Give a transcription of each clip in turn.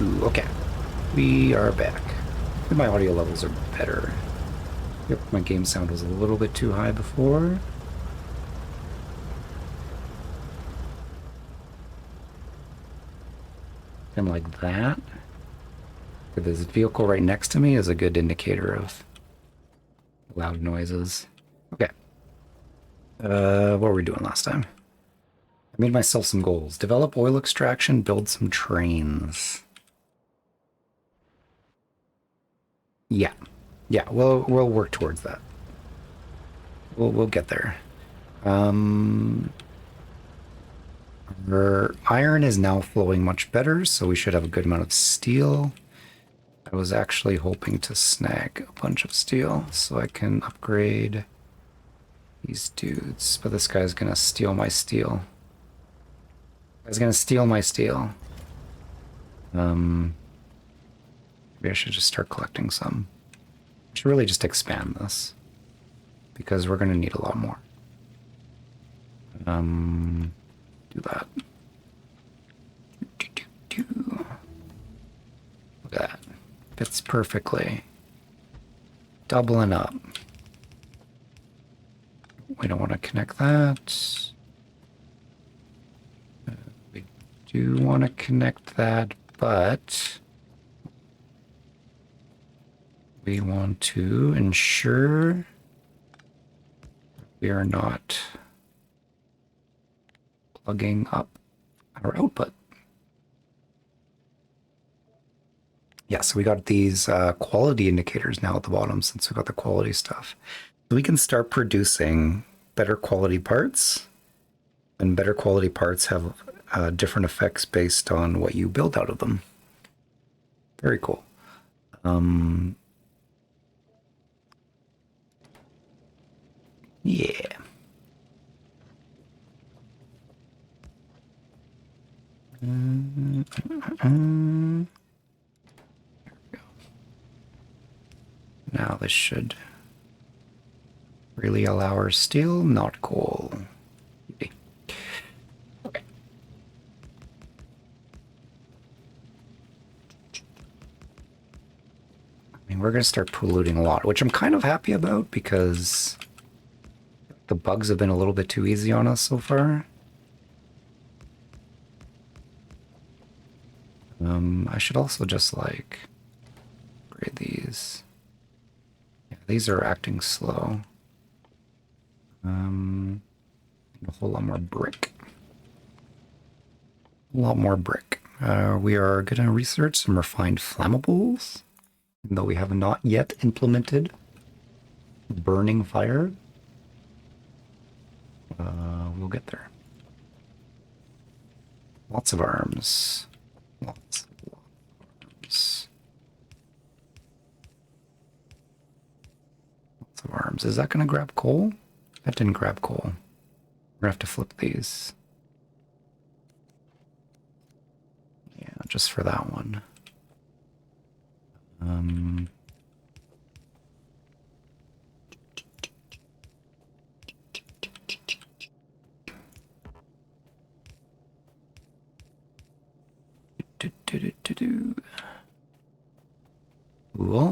2. Okay, we are back. My audio levels are better. Yep, my game sound was a little bit too high before. And like that. This vehicle right next to me is a good indicator of loud noises. Okay. What were we doing last time? I made myself some goals. Develop oil extraction, build some trains. Yeah. Yeah, we'll work towards that. We'll get there. Our iron is now flowing much better, so we should have a good amount of steel. I was actually hoping to snag a bunch of steel so I can upgrade these dudes, but this guy's gonna steal my steel. He's gonna steal my steel. Maybe I should just start collecting some. I should really just expand this because we're gonna need a lot more. Do that. Look at that. Fits perfectly. Doubling up. We don't want to connect that. We do want to connect that, but we want to ensure we are not plugging up our output. Yeah, so we got these quality indicators now at the bottom since we got the quality stuff. So we can start producing better quality parts, and better quality parts have different effects based on what you build out of them. Very cool. Yeah. Now this should really allow our steel, not coal. Okay. I mean, we're going to start polluting a lot, which I'm kind of happy about because the bugs have been a little bit too easy on us so far. I should also just like upgrade these. Yeah, these are acting slow. A whole lot more brick. A lot more brick. We are going to research some refined flammables, even though we have not yet implemented burning fire. We'll get there. Lots of arms. Lots of arms. Lots of arms. Is that going to grab coal? That didn't grab coal. We're going to have to flip these. Yeah, just for that one. Cool.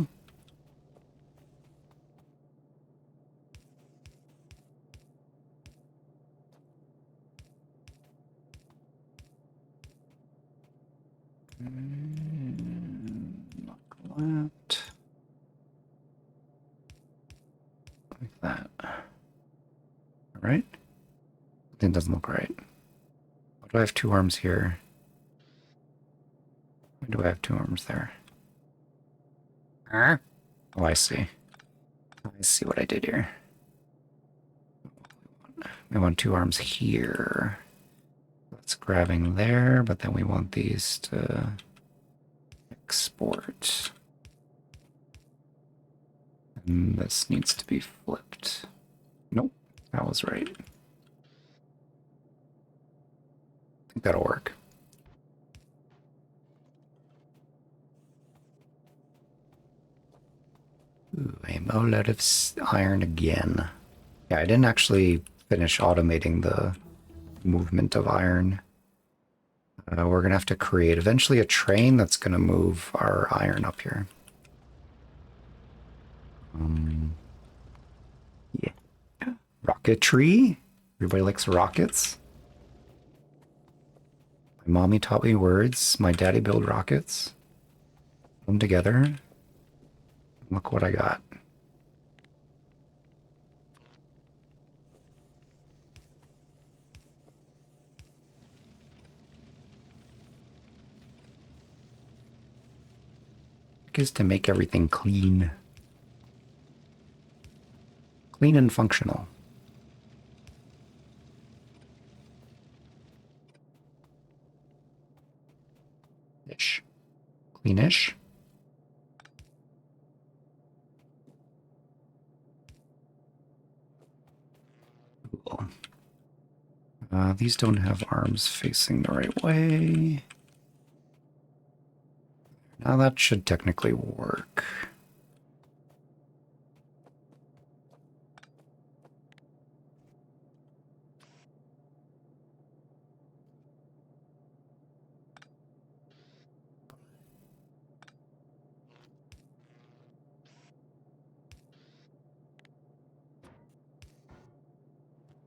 That. Like that. All right. It doesn't look right. Why do I have two arms here? Why do I have two arms there? Huh? Oh, I see. I see what I did here. We want two arms here. That's grabbing there, but then we want these to export. And this needs to be flipped. Nope, that was right. I think that'll work. Ooh, I'm all out of iron again. Yeah, I didn't actually finish automating the movement of iron We're going to have to create eventually a train that's going to move our iron up here. Yeah. Rocketry. Everybody likes rockets. My mommy taught me words. My daddy built rockets. Put them together. Look what I got. Is to make everything clean. Clean and functional. Ish. Cleanish. Cool. These don't have arms facing the right way. Now that should technically work.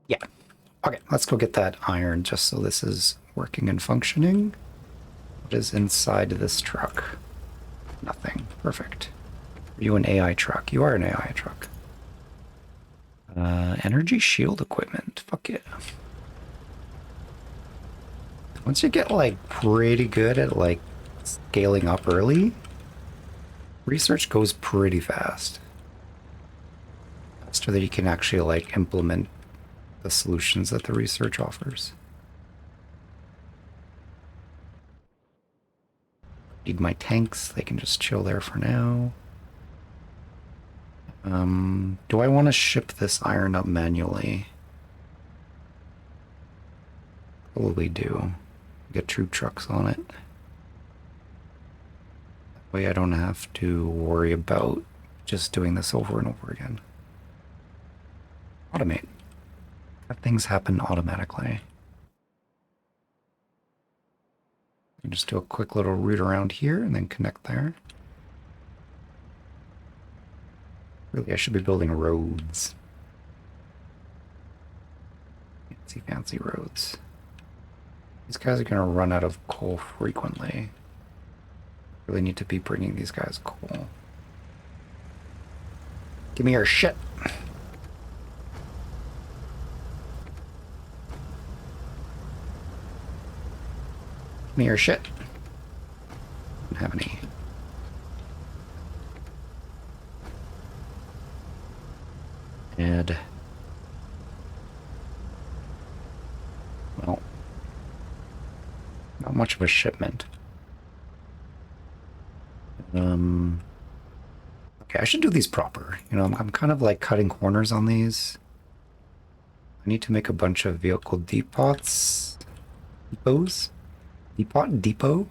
Yeah. Okay, let's go get that iron just so this is working and functioning. What is inside this truck? Nothing. Perfect. Are you an AI truck? You are an AI truck. Energy shield equipment. Fuck yeah. Once you get like pretty good at like scaling up early, research goes pretty fast. Faster that you can actually like implement the solutions that the research offers. Need my tanks, they can just chill there for now. Do I want to ship this iron up manually? Probably do. Get troop trucks on it. That way I don't have to worry about just doing this over and over again. Automate. Have things happen automatically. You just do a quick little route around here and then connect there. Really, I should be building roads. Fancy, fancy roads. These guys are going to run out of coal frequently. Really need to be bringing these guys coal. Give me your shit. Give me your shit. Don't have any. And well, not much of a shipment. Okay, I should do these proper. You know, I'm kind of like cutting corners on these. I need to make a bunch of vehicle depots. Depots? Depot?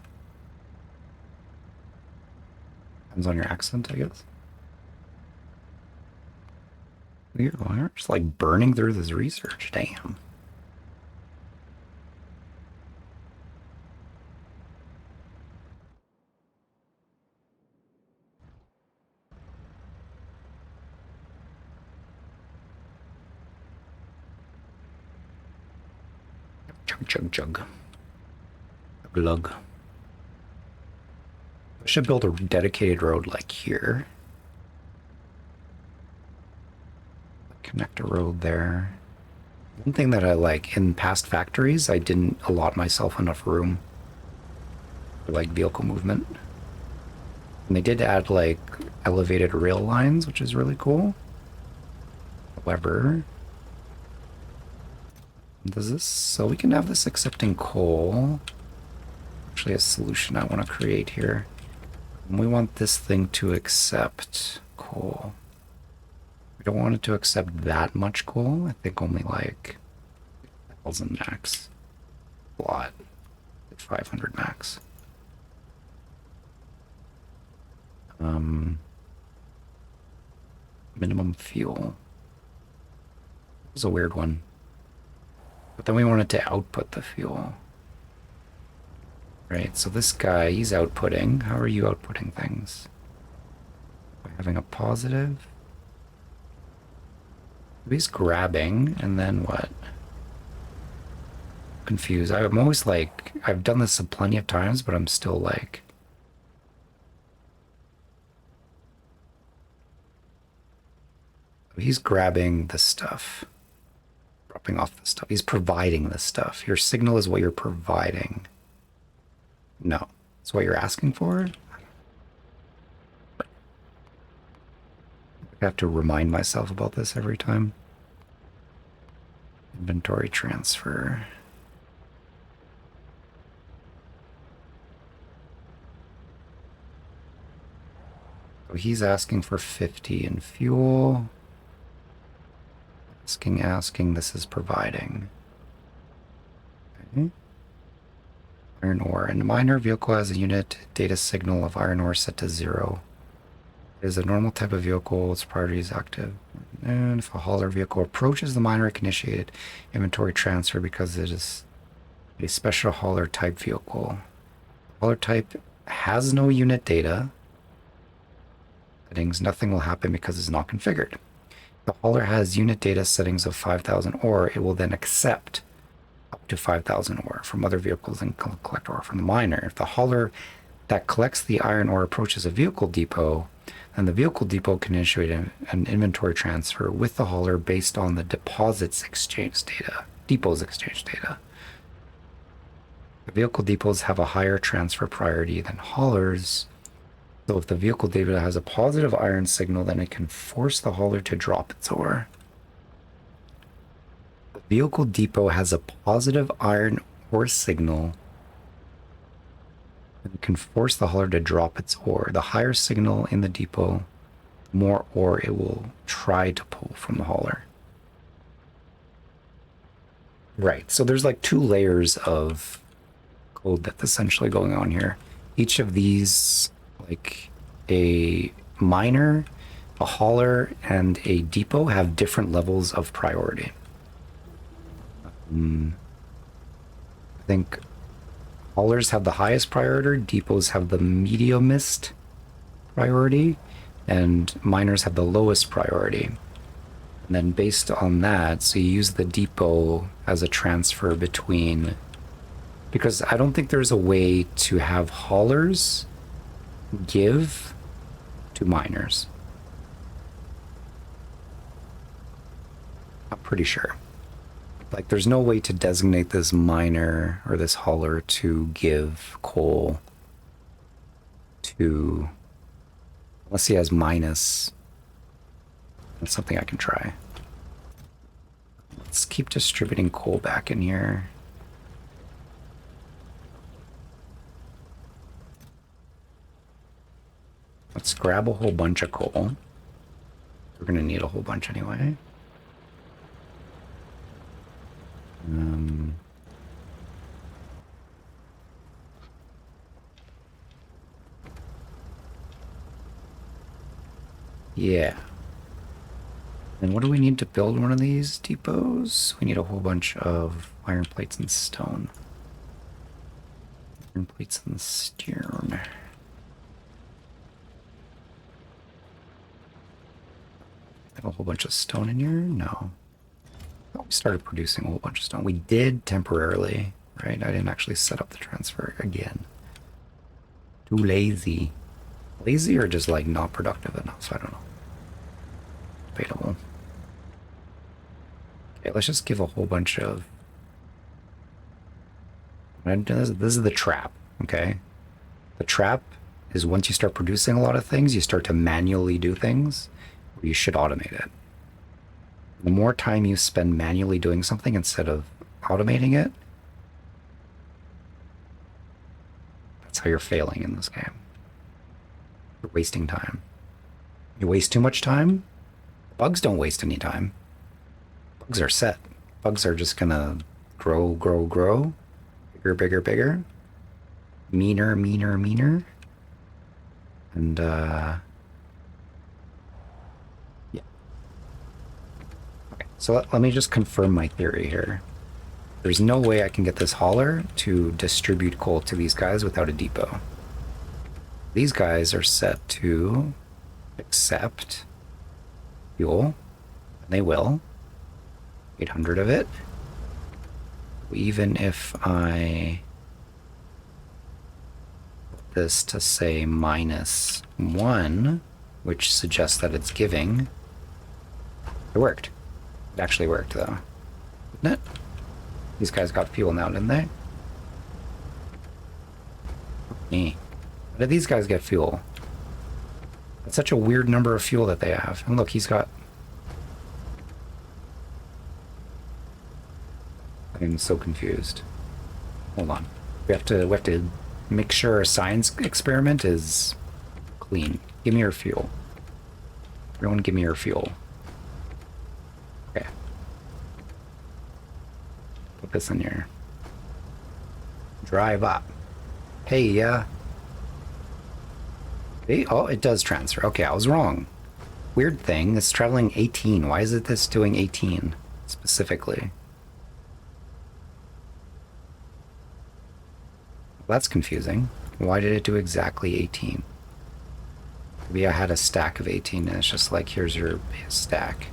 Depends on your accent, I guess. We're just like burning through this research. Damn. Chug, chug, chug. Glug. I should build a dedicated road like here. Connect a road there. One thing that I like, in past factories, I didn't allot myself enough room for like vehicle movement. And they did add like elevated rail lines, which is really cool. However, does this, so we can have this accepting coal. Actually a solution I want to create here. We want this thing to accept coal. We don't want it to accept that much coal. I think only like 1,000 max. A lot. 500 max. Minimum fuel. It was a weird one. But then we wanted to output the fuel. Right, so this guy, he's outputting. How are you outputting things? By having a positive? He's grabbing, and then what? Confused. I'm always like, I've done this plenty of times, but I'm still like... He's grabbing the stuff. Dropping off the stuff. He's providing the stuff. Your signal is what you're providing. No. It's what you're asking for? I have to remind myself about this every time. Inventory transfer. So he's asking for 50 in fuel. Asking, this is providing. Okay. Iron ore. And a miner vehicle has a unit data signal of iron ore set to 0. It is a normal type of vehicle, its priority is active. And if a hauler vehicle approaches the miner, it can initiate inventory transfer because it is a special hauler type vehicle. Hauler type has no unit data settings. Nothing will happen because it's not configured. The hauler has unit data settings of 5,000 ore. It will then accept up to 5,000 ore from other vehicles and collect ore from the miner. If the hauler that collects the iron ore approaches a vehicle depot, then the vehicle depot can initiate an inventory transfer with the hauler based on the depot's exchange data. The vehicle depots have a higher transfer priority than haulers. So if the vehicle depot has a positive iron signal, then it can force the hauler to drop its ore. The vehicle depot has a positive iron ore signal, and it can force the hauler to drop its ore. The higher signal in the depot, the more ore it will try to pull from the hauler. Right, so there's like 2 layers of code that's essentially going on here. Each of these, like a miner, a hauler, and a depot have different levels of priority. I think haulers have the highest priority, depots have the mediumest priority, and miners have the lowest priority. And then based on that, so you use the depot as a transfer between, because I don't think there's a way to have haulers give to miners. I'm pretty sure. Like, there's no way to designate this miner or this hauler to give coal to, unless he has minus. That's something I can try. Let's keep distributing coal back in here. Let's grab a whole bunch of coal. We're gonna need a whole bunch anyway. Yeah. And what do we need to build one of these depots? We need a whole bunch of iron plates and stone. Iron plates and stone. Have a whole bunch of stone in here? No. Oh, we started producing a whole bunch of stone. We did temporarily, right? I didn't actually set up the transfer again. Too lazy. Lazy or just like not productive enough? I don't know. Debatable. Okay, let's just give a whole bunch of... This is the trap, okay? The trap is once you start producing a lot of things, you start to manually do things, or you should automate it. The more time you spend manually doing something instead of automating it, that's how you're failing in this game. You're wasting time. You waste too much time, bugs don't waste any time. Bugs are set. Bugs are just gonna grow, grow, grow. Bigger, bigger, bigger. Meaner, meaner, meaner. And, yeah. Okay, so let me just confirm my theory here. There's no way I can get this hauler to distribute coal to these guys without a depot. These guys are set to accept fuel, and they will. 800 of it. Even if I put this to say -1, which suggests that it's giving, it worked. It actually worked though, didn't it? These guys got fuel now, didn't they? Me. How did these guys get fuel? That's such a weird number of fuel that they have. And look, he's got... I'm so confused. Hold on. We have to make sure our science experiment is clean. Give me your fuel. Everyone give me your fuel. Okay. Put this in here. Drive up. Hey, hey, oh, it does transfer. Okay, I was wrong. Weird thing, it's traveling 18. Why is it this doing 18 specifically? That's confusing. Why did it do exactly 18? Maybe I had a stack of 18 and it's just like, here's your stack.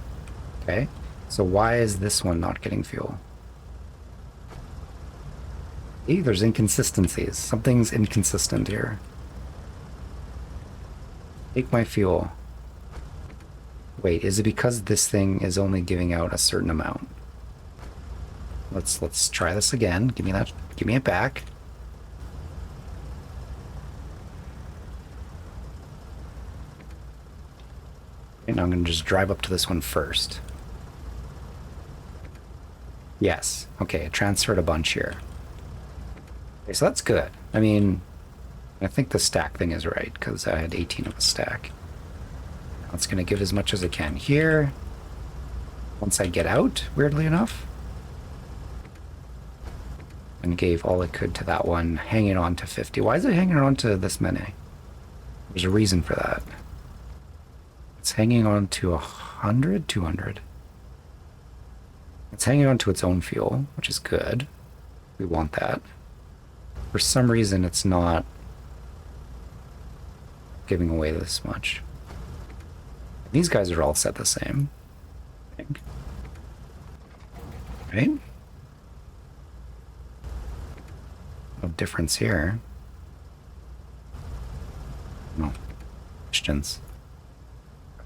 Okay, so why is this one not getting fuel? See, there's inconsistencies. Something's inconsistent here. Take my fuel. Wait, is it because this thing is only giving out a certain amount? Let's try this again. Give me that. Give me it back. And I'm going to just drive up to this one first. Yes. Okay, it transferred a bunch here. Okay, so that's good. I mean, I think the stack thing is right, because I had 18 of a stack. Now it's going to give as much as it can here. Once I get out, weirdly enough. And gave all it could to that one, hanging on to 50. Why is it hanging on to this many? There's a reason for that. It's hanging on to 100, 200. It's hanging on to its own fuel, which is good. We want that. For some reason, it's not giving away this much. These guys are all set the same, I think. Right? No difference here. No. Questions.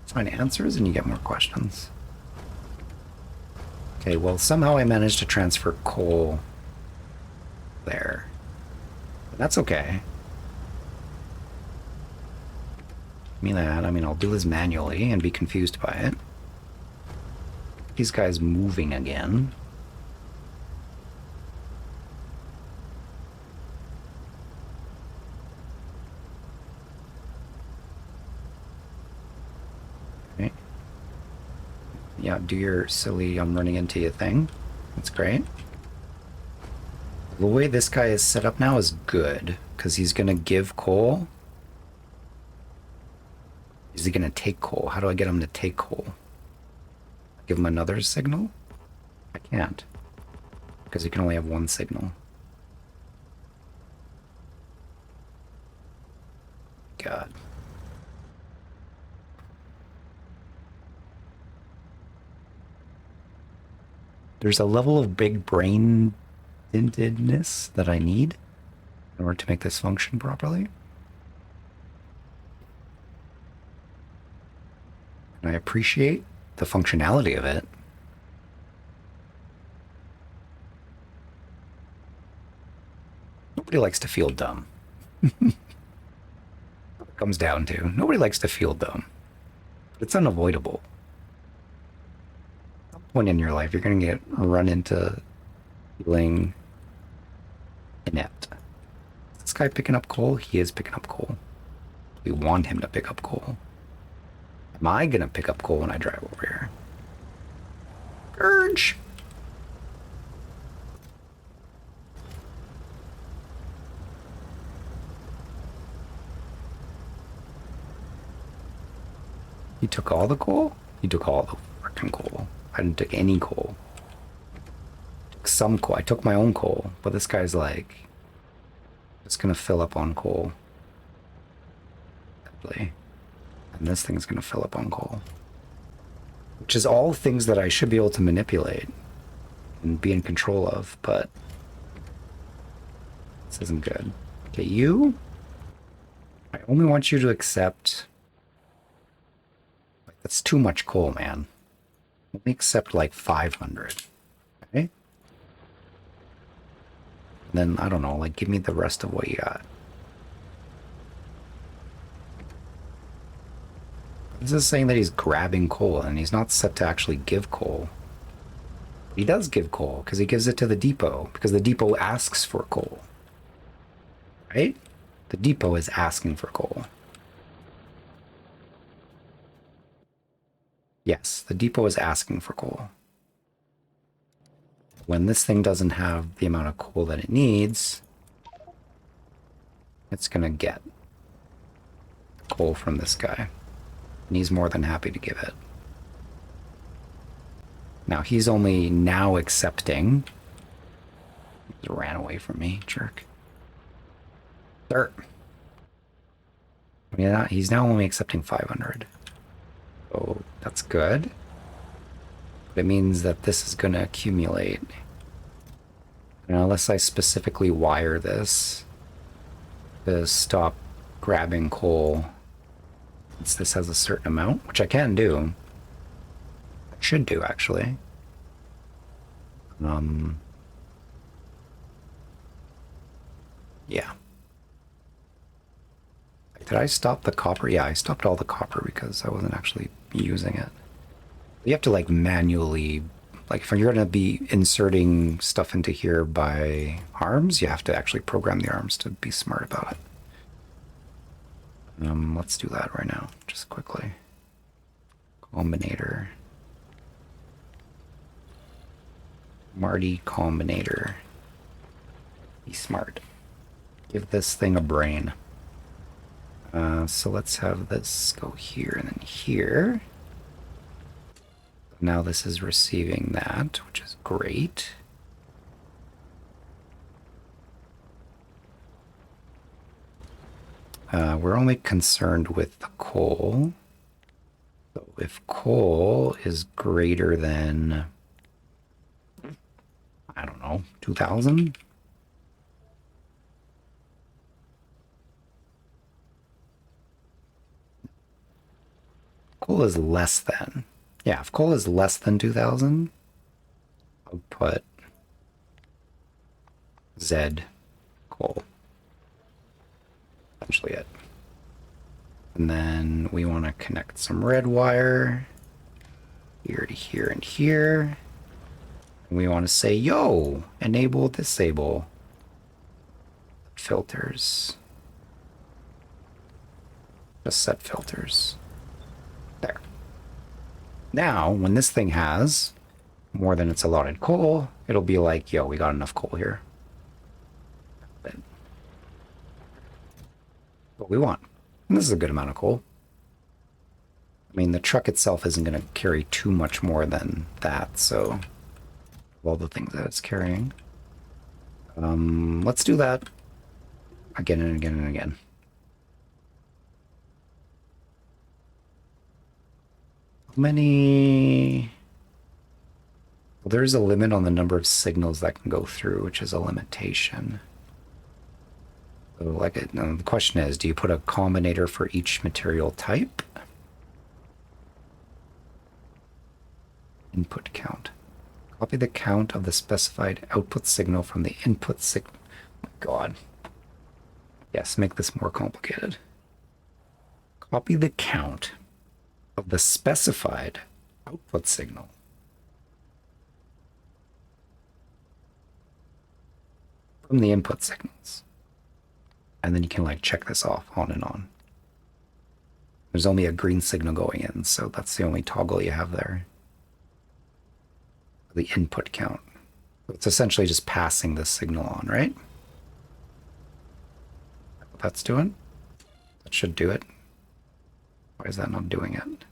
Find answers and you get more questions. Okay, well, somehow I managed to transfer coal there. But that's okay. Give me that. I mean, I'll do this manually and be confused by it. These guys moving again. Okay. Yeah, do your silly I'm running into you thing. That's great. The way this guy is set up now is good, because he's going to give coal. Is he going to take coal? How do I get him to take coal? Give him another signal? I can't, because he can only have one signal. God. There's a level of big brain intedness that I need in order to make this function properly. And I appreciate the functionality of it. Nobody likes to feel dumb. It comes down to nobody likes to feel dumb. But it's unavoidable. At some point in your life, you're going to get run into feeling inept. Is this guy picking up coal? He is picking up coal. We want him to pick up coal. Am I gonna pick up coal when I drive over here? Urge. He took all the coal? He took all the freaking coal. I didn't take any coal. some coal. I took my own coal, but this guy's like just gonna fill up on coal. Definitely. And this thing's gonna fill up on coal. Which is all things that I should be able to manipulate and be in control of, but this isn't good. Okay, you? I only want you to accept... Like, that's too much coal, man. Only accept like 500. Okay? Then, I don't know, like, give me the rest of what you got. This is saying that he's grabbing coal, and he's not set to actually give coal. He does give coal, because he gives it to the depot, because the depot asks for coal. Right? The depot is asking for coal. Yes, the depot is asking for coal. When this thing doesn't have the amount of coal that it needs, it's gonna get coal from this guy. And he's more than happy to give it. Now, he's only now accepting... He ran away from me, jerk. Dirt. I mean, he's now only accepting 500. So, that's good. But it means that this is going to accumulate. And unless I specifically wire this to stop grabbing coal, since this has a certain amount, which I can do. I should do, actually. Yeah. Did I stop the copper? Yeah, I stopped all the copper because I wasn't actually using it. You have to like manually, like if you're going to be inserting stuff into here by arms, you have to actually program the arms to be smart about it. Let's do that right now, just quickly. Combinator. Marty Combinator. Be smart. Give this thing a brain. So let's have this go here and then here. Now this is receiving that, which is great. We're only concerned with the coal. So if coal is greater than, I don't know, 2,000? Coal is less than. Yeah, if coal is less than 2,000, I'll put Z coal. Essentially it. And then we want to connect some red wire here to here and here. And we want to say, yo, enable, disable filters. Just set filters. There. Now, when this thing has more than its allotted coal, it'll be like, yo, we got enough coal here. What we want. And this is a good amount of coal. I mean, the truck itself isn't going to carry too much more than that, so of all the things that it's carrying. Let's do that again and again and again. How many... Well, there's a limit on the number of signals that can go through, which is a limitation. So, like, the question is, do you put a combinator for each material type? Input count. Copy the count of the specified output signal from the input signal. Oh my God. Yes, make this more complicated. Copy the count of the specified output signal from the input signals. And then you can like check this off on and on. There's only a green signal going in, so that's the only toggle you have there. The input count. So it's essentially just passing this signal on, right? What that's doing? That should do it. Why is that not doing it?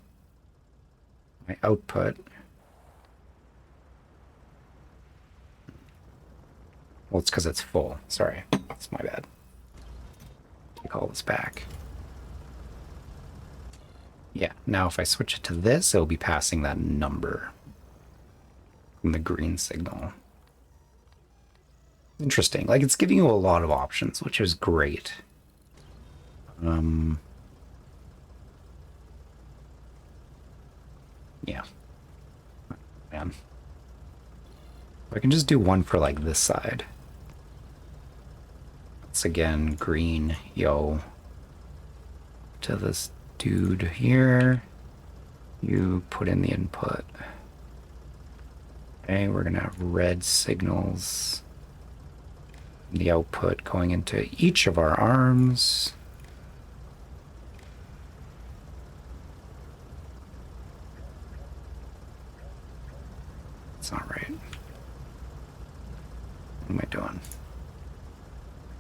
My output Well, it's because it's full. Sorry. That's my bad. Take all this back. Yeah, now if I switch it to this, it'll be passing that number from the green signal. Interesting. Like, it's giving you a lot of options, which is great. Yeah. Man. I can just do one for, like, this side. It's again green, yo. To this dude here. You put in the input. Okay, we're gonna have red signals. The output going into each of our arms. It's not right. What am I doing?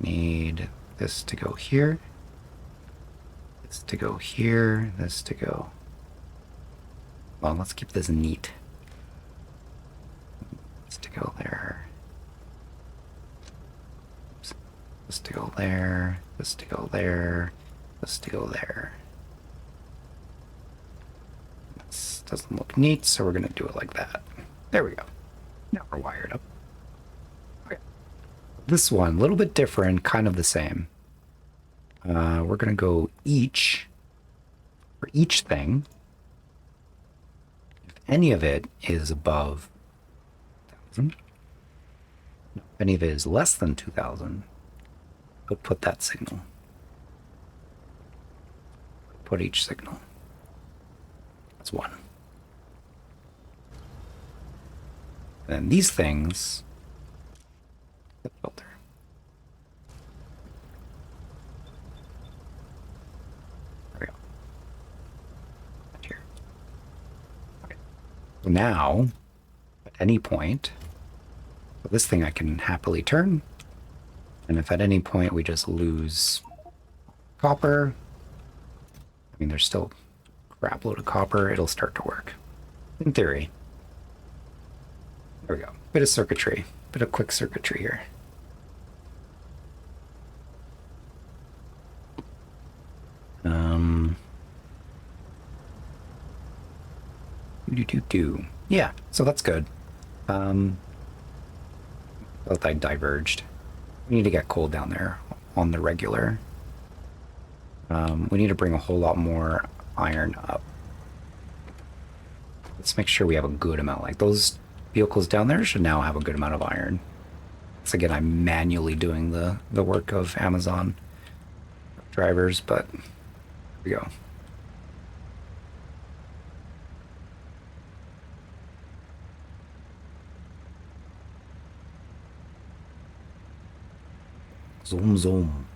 Need this to go here. This to go here. This to go. Well, let's keep this neat. This to go there. Oops. This to go there. This to go there. This to go there. This doesn't look neat, so we're going to do it like that. There we go. Now we're wired up. Okay. This one, a little bit different, kind of the same. We're going to go each, for each thing, if any of it is above 1,000, if any of it is less than 2,000, put that signal. Put each signal. That's one. And these things, the filter. There we go. And here. Okay. So now, at any point, this thing I can happily turn. And if at any point we just lose copper, I mean, there's still a crap load of copper, it'll start to work. In theory. There we go. Bit of circuitry. Bit of quick circuitry here. Yeah, so that's good. Thought I diverged. We need to get coal down there on the regular. We need to bring a whole lot more iron up. Let's make sure we have a good amount. Like, those vehicles down there should now have a good amount of iron. So again, I'm manually doing the work of Amazon drivers, but here we go. Zoom, zoom.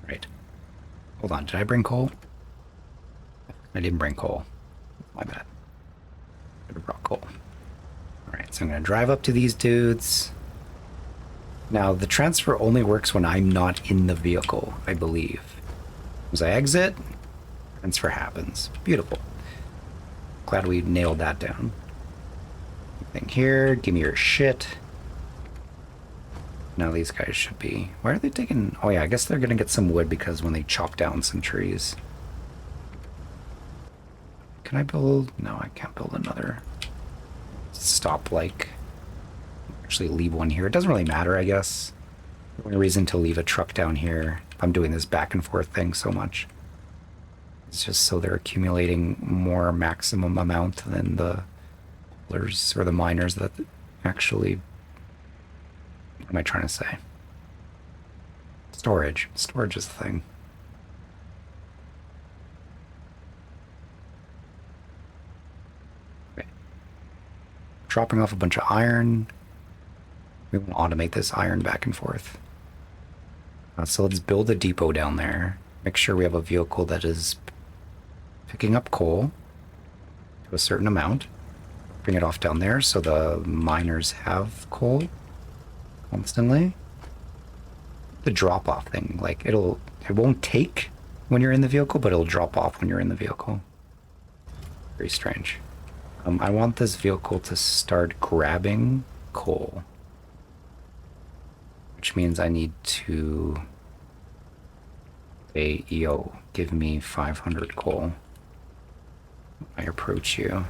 Right. Hold on, did I bring coal? I didn't bring coal. My bad. Should have brought coal. Alright, so I'm going to drive up to these dudes. Now, the transfer only works when I'm not in the vehicle, I believe. As I exit, transfer happens. Beautiful. Glad we nailed that down. Anything here? Give me your shit. Now these guys should be... Why are they taking... Oh yeah, I guess they're going to get some wood because when they chop down some trees. Can I build... No, I can't build another stop like... Actually leave one here. It doesn't really matter, I guess. The only reason to leave a truck down here, I'm doing this back and forth thing so much. It's just so they're accumulating more maximum amount than the pullers or the miners that actually... What am I trying to say? Storage. Storage is the thing. Okay. Dropping off a bunch of iron. We want to automate this iron back and forth. So let's build a depot down there. Make sure we have a vehicle that is picking up coal to a certain amount. dropping it off down there so the miners have coal constantly. The drop-off thing, like it won't take when you're in the vehicle, but it'll drop off when you're in the vehicle. Very strange. I want this vehicle to start grabbing coal, which means I need to say, yo, give me 500 coal. I approach you.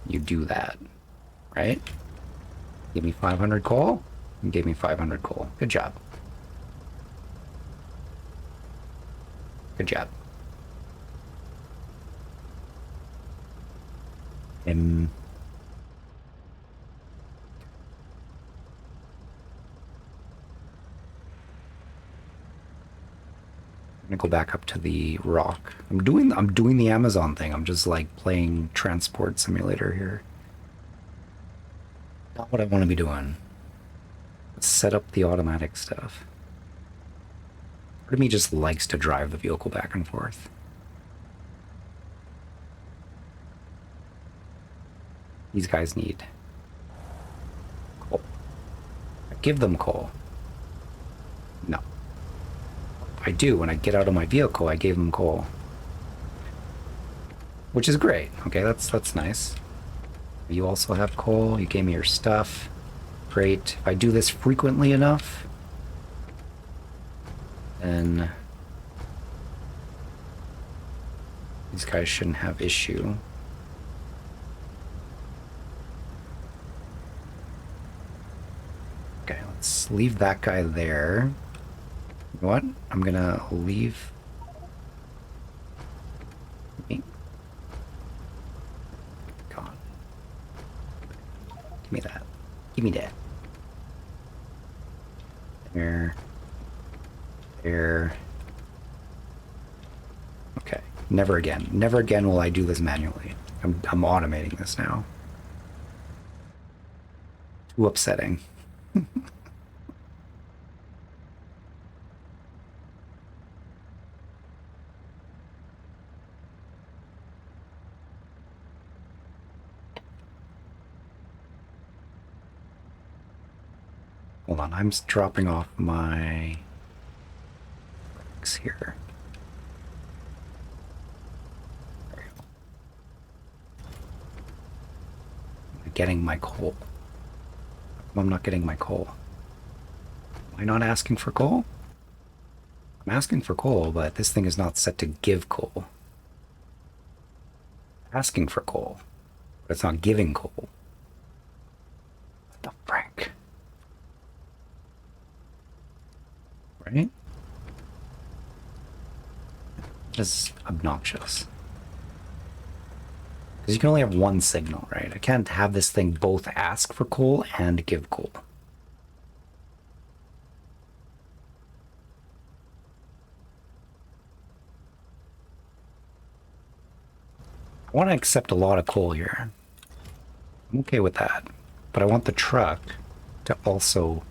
You do that, right? Give me 500 coal. You gave me 500 coal. Good job. Good job. I'm gonna go back up to the rock. I'm doing the Amazon thing. I'm just like playing Transport Simulator here. Not what I want to be doing. Let's set up the automatic stuff. Part of me just likes to drive the vehicle back and forth. These guys need coal. I give them coal. No. I do. When I get out of my vehicle, I gave them coal. Which is great. Okay, that's nice. You also have coal. You gave me your stuff. Great. If I do this frequently enough, then these guys shouldn't have issue. Okay, let's leave that guy there. You know what? I'm gonna leave. God. Give me that. Give me that. There. There. Okay. Never again. Never again will I do this manually. I'm automating this now. Too upsetting. Hold on, I'm dropping off my brakes here. There we go. I'm getting my coal. I'm not getting my coal. Am I not asking for coal? I'm asking for coal, but this thing is not set to give coal. Asking for coal, but it's not giving coal. What the frick? Right? This is obnoxious. Because you can only have one signal, right? I can't have this thing both ask for coal and give coal. I want to accept a lot of coal here. I'm okay with that. But I want the truck to also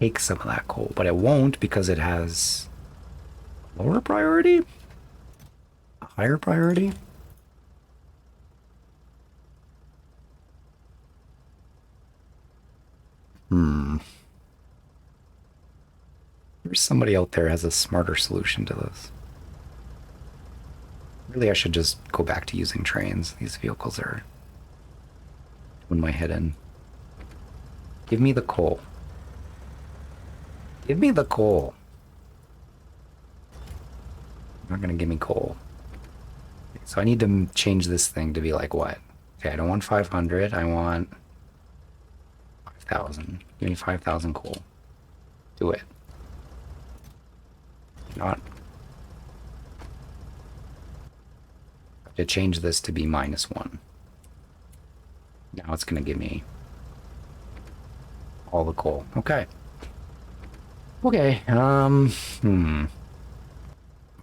take some of that coal. But it won't because it has lower priority? A higher priority? There's somebody out there has a smarter solution to this. Really, I should just go back to using trains. These vehicles are doing my head in. Give me the coal. Give me the coal. You're not gonna give me coal. So I need to change this thing to be like what? Okay, I don't want 500. I want 5,000. Give me 5,000 coal. Do it. Not. I have to change this to be -1. Now it's gonna give me all the coal. Okay. Okay. Was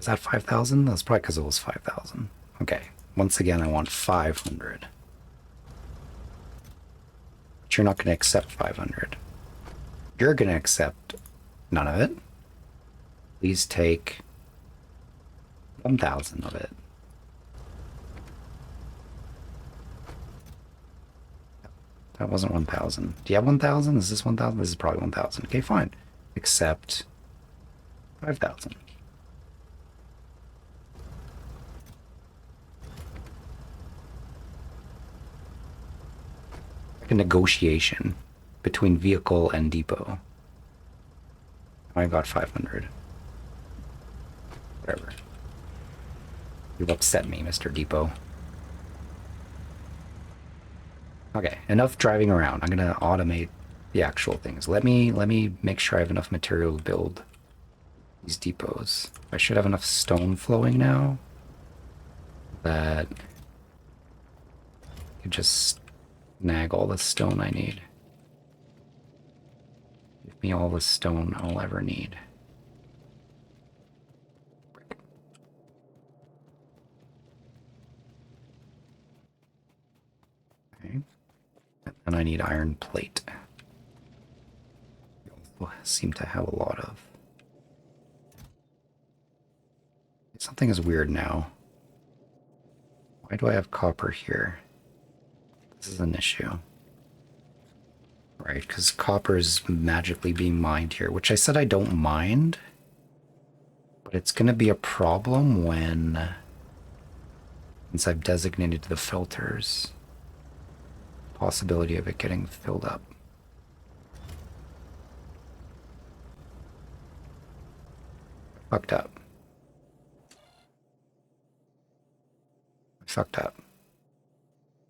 that 5,000? That's probably because it was 5,000. Okay. Once again, I want 500. But you're not going to accept 500. You're going to accept none of it. Please take 1,000 of it. That wasn't 1,000. Do you have 1,000? Is this 1,000? This is probably 1,000. Okay, fine. Except 5,000. Like a negotiation between vehicle and depot. I got 500. Whatever. You've upset me, Mr. Depot. Okay, enough driving around. I'm gonna automate the actual things. Let me make sure I have enough material to build these depots. I should have enough stone flowing now that I could just snag all the stone I need. Give me all the stone I'll ever need. Okay. And I need iron plate. We also seem to have a lot of. Something is weird now. Why do I have copper here? This is an issue. Right, because copper is magically being mined here, which I said I don't mind. But it's going to be a problem once I've designated the filters. Possibility of it getting filled up. Fucked up. I fucked up.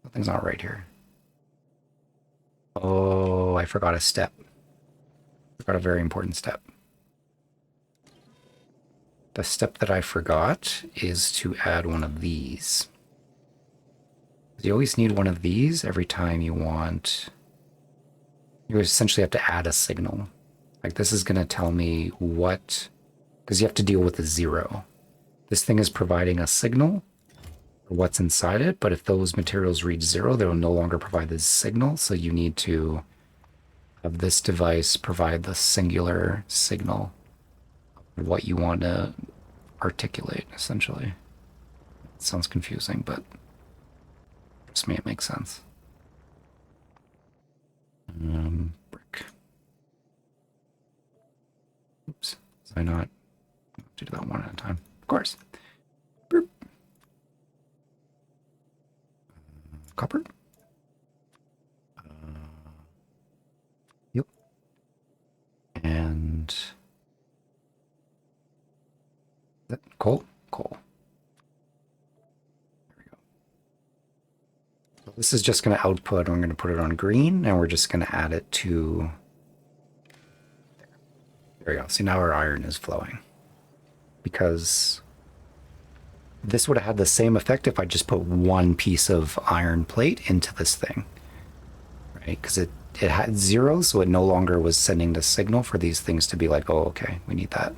Something's not right here. Oh, I forgot a step. Forgot a very important step. The step that I forgot is to add one of these. You always need one of these every time you want. You essentially have to add a signal. Like this is going to tell me what, because you have to deal with the 0. This thing is providing a signal for what's inside it, but if those materials reach 0, they will no longer provide this signal. So you need to have this device provide the singular signal of what you want to articulate, essentially. It sounds confusing, but trust me, it makes sense. Brick. Oops. Did I not do that one at a time? Of course. Boop. Copper. Yep. And that coal? Coal. This is just going to output. I'm going to put it on green, and we're just going to add it to there we go. See, now our iron is flowing. Because this would have had the same effect if I just put one piece of iron plate into this thing. Right? Because it had 0, so it no longer was sending the signal for these things to be like, oh, okay, we need that.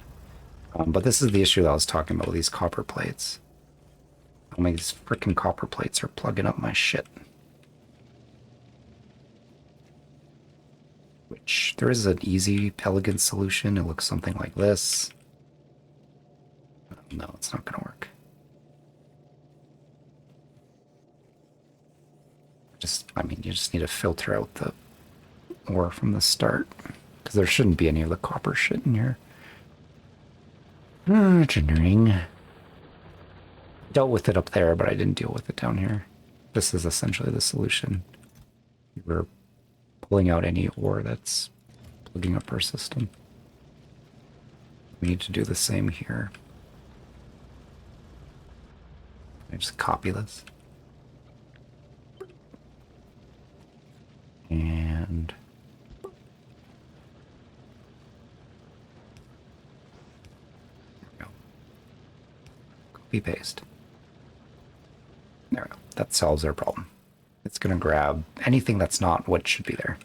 But this is the issue that I was talking about with these copper plates. Oh my, these freaking copper plates are plugging up my shit. Which, there is an easy, elegant solution. It looks something like this. No, it's not going to work. You just need to filter out the ore from the start. Because there shouldn't be any of the copper shit in here. Engineering. Dealt with it up there, but I didn't deal with it down here. This is essentially the solution. We're pulling out any ore that's plugging up our system. We need to do the same here. I just copy this. And there we go. Copy paste. There we go. That solves our problem. It's going to grab anything that's not what should be there.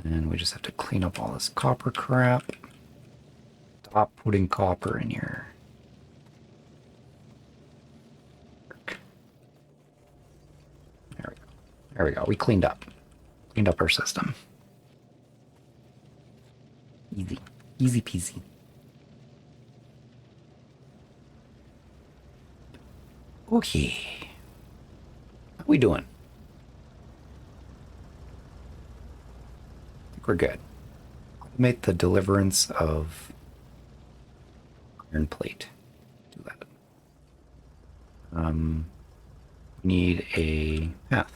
And we just have to clean up all this copper crap. Stop putting copper in here. There we go. There we go. We cleaned up. Cleaned up our system. Easy. Easy peasy. Okay. How we doing? we're good. Automate the deliverance of iron plate. Do that. We need a path.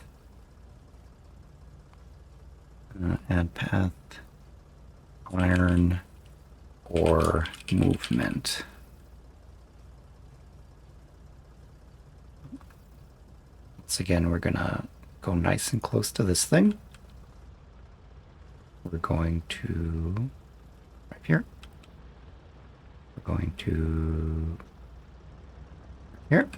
Add path, iron, or movement. Once again, we're gonna go nice and close to this thing. We're going to right here. We're going to here.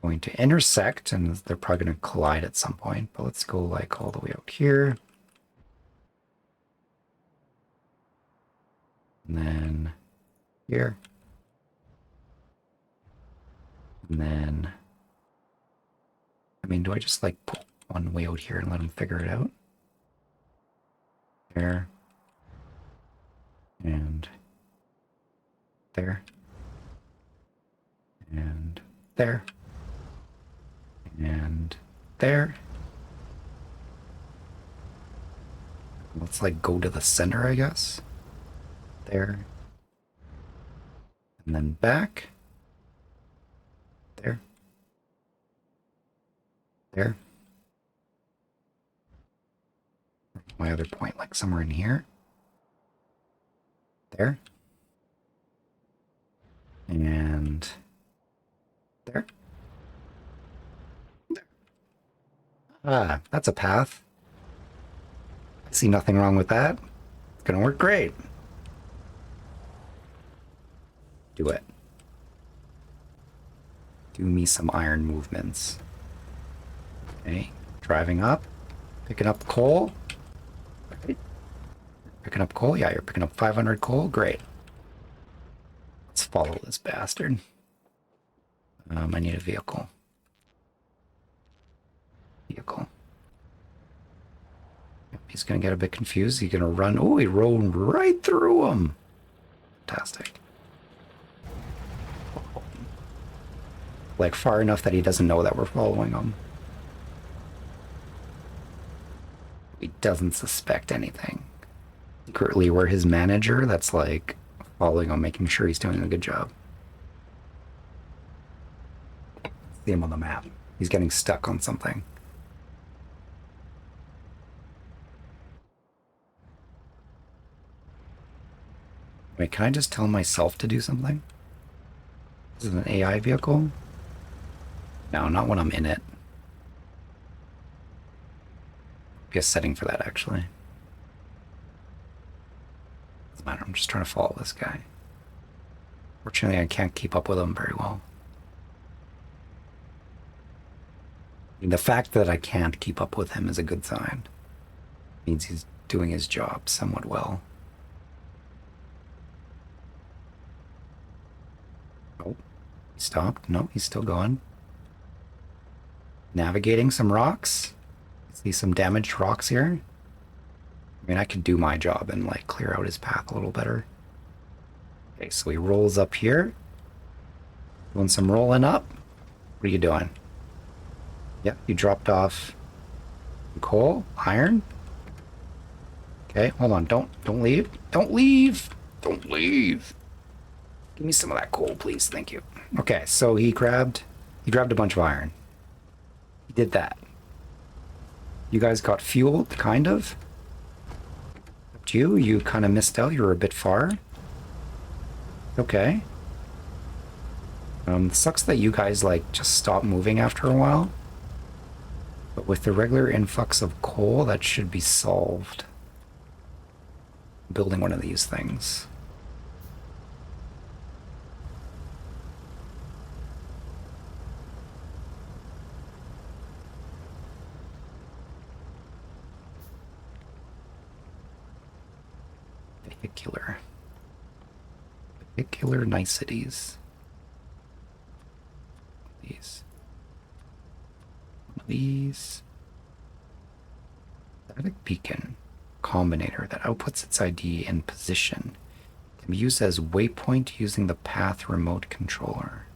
We're going to intersect, and they're probably going to collide at some point, but let's go like all the way out here. And then here. And then, I mean, do I just like put one way out here and let them figure it out? There. And there. And there. And there. Let's like go to the center, I guess. There. And then back. There. There. My other point, like somewhere in here. There. And there. There. Ah, that's a path. I see nothing wrong with that. It's gonna work great. Do it. Do me some iron movements. Okay, driving up, picking up coal. Right. Picking up coal? Yeah, you're picking up 500 coal. Great. Let's follow this bastard. I need a vehicle. Vehicle. Yep, he's gonna get a bit confused. He's gonna run. Oh, he rolled right through him. Fantastic. Like far enough that he doesn't know that we're following him. He doesn't suspect anything. Secretly, we're his manager that's like following him, making sure he's doing a good job. See him on the map. He's getting stuck on something. Wait, can I just tell myself to do something? This is an AI vehicle? No, not when I'm in it. Be a setting for that, actually. Doesn't matter, I'm just trying to follow this guy. Fortunately, I can't keep up with him very well. The fact that I can't keep up with him is a good sign. It means he's doing his job somewhat well. Oh, he stopped. No, he's still going. Navigating some rocks. See some damaged rocks here. I mean, I could do my job and like clear out his path a little better. Okay, so he rolls up here. Doing some rolling up. What are you doing? Yep, you dropped off coal, iron. Okay, hold on. Don't leave. Don't leave. Don't leave. Give me some of that coal, please. Thank you. Okay, so he grabbed a bunch of iron. He did that. You guys got fueled, kind of. Up to you. You kind of missed out. You were a bit far. Okay. Sucks that you guys like just stop moving after a while. But with the regular influx of coal, that should be solved. Building one of these things. Vehicular niceties. These. Static beacon combinator that outputs its ID and position can be used as waypoint using the path remote controller.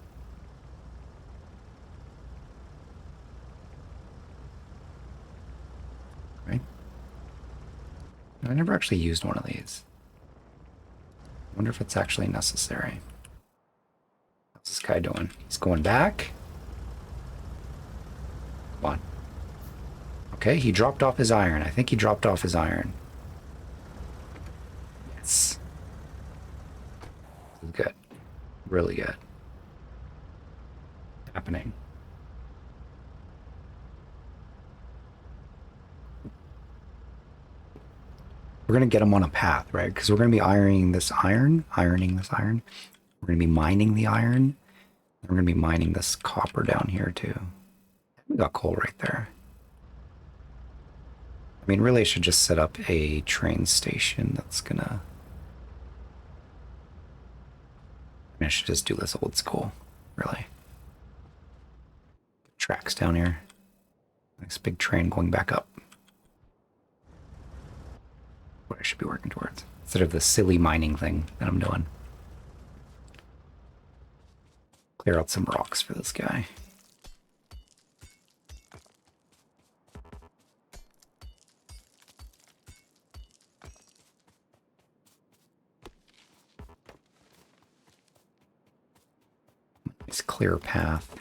Right? I never actually used one of these. I wonder if it's actually necessary. How's this guy doing? He's going back. Come on. Okay, he dropped off his iron. I think he dropped off his iron. Yes. This is good. Really good. Happening. We're going to get him on a path, right? Because we're going to be ironing this iron. We're going to be mining the iron. We're going to be mining this copper down here too. We got coal right there. I mean, really, I should just set up a train station that's gonna... I should just do this old school, really. Tracks down here. Nice big train going back up. What I should be working towards. Instead of the silly mining thing that I'm doing. Clear out some rocks for this guy. Nice clear path.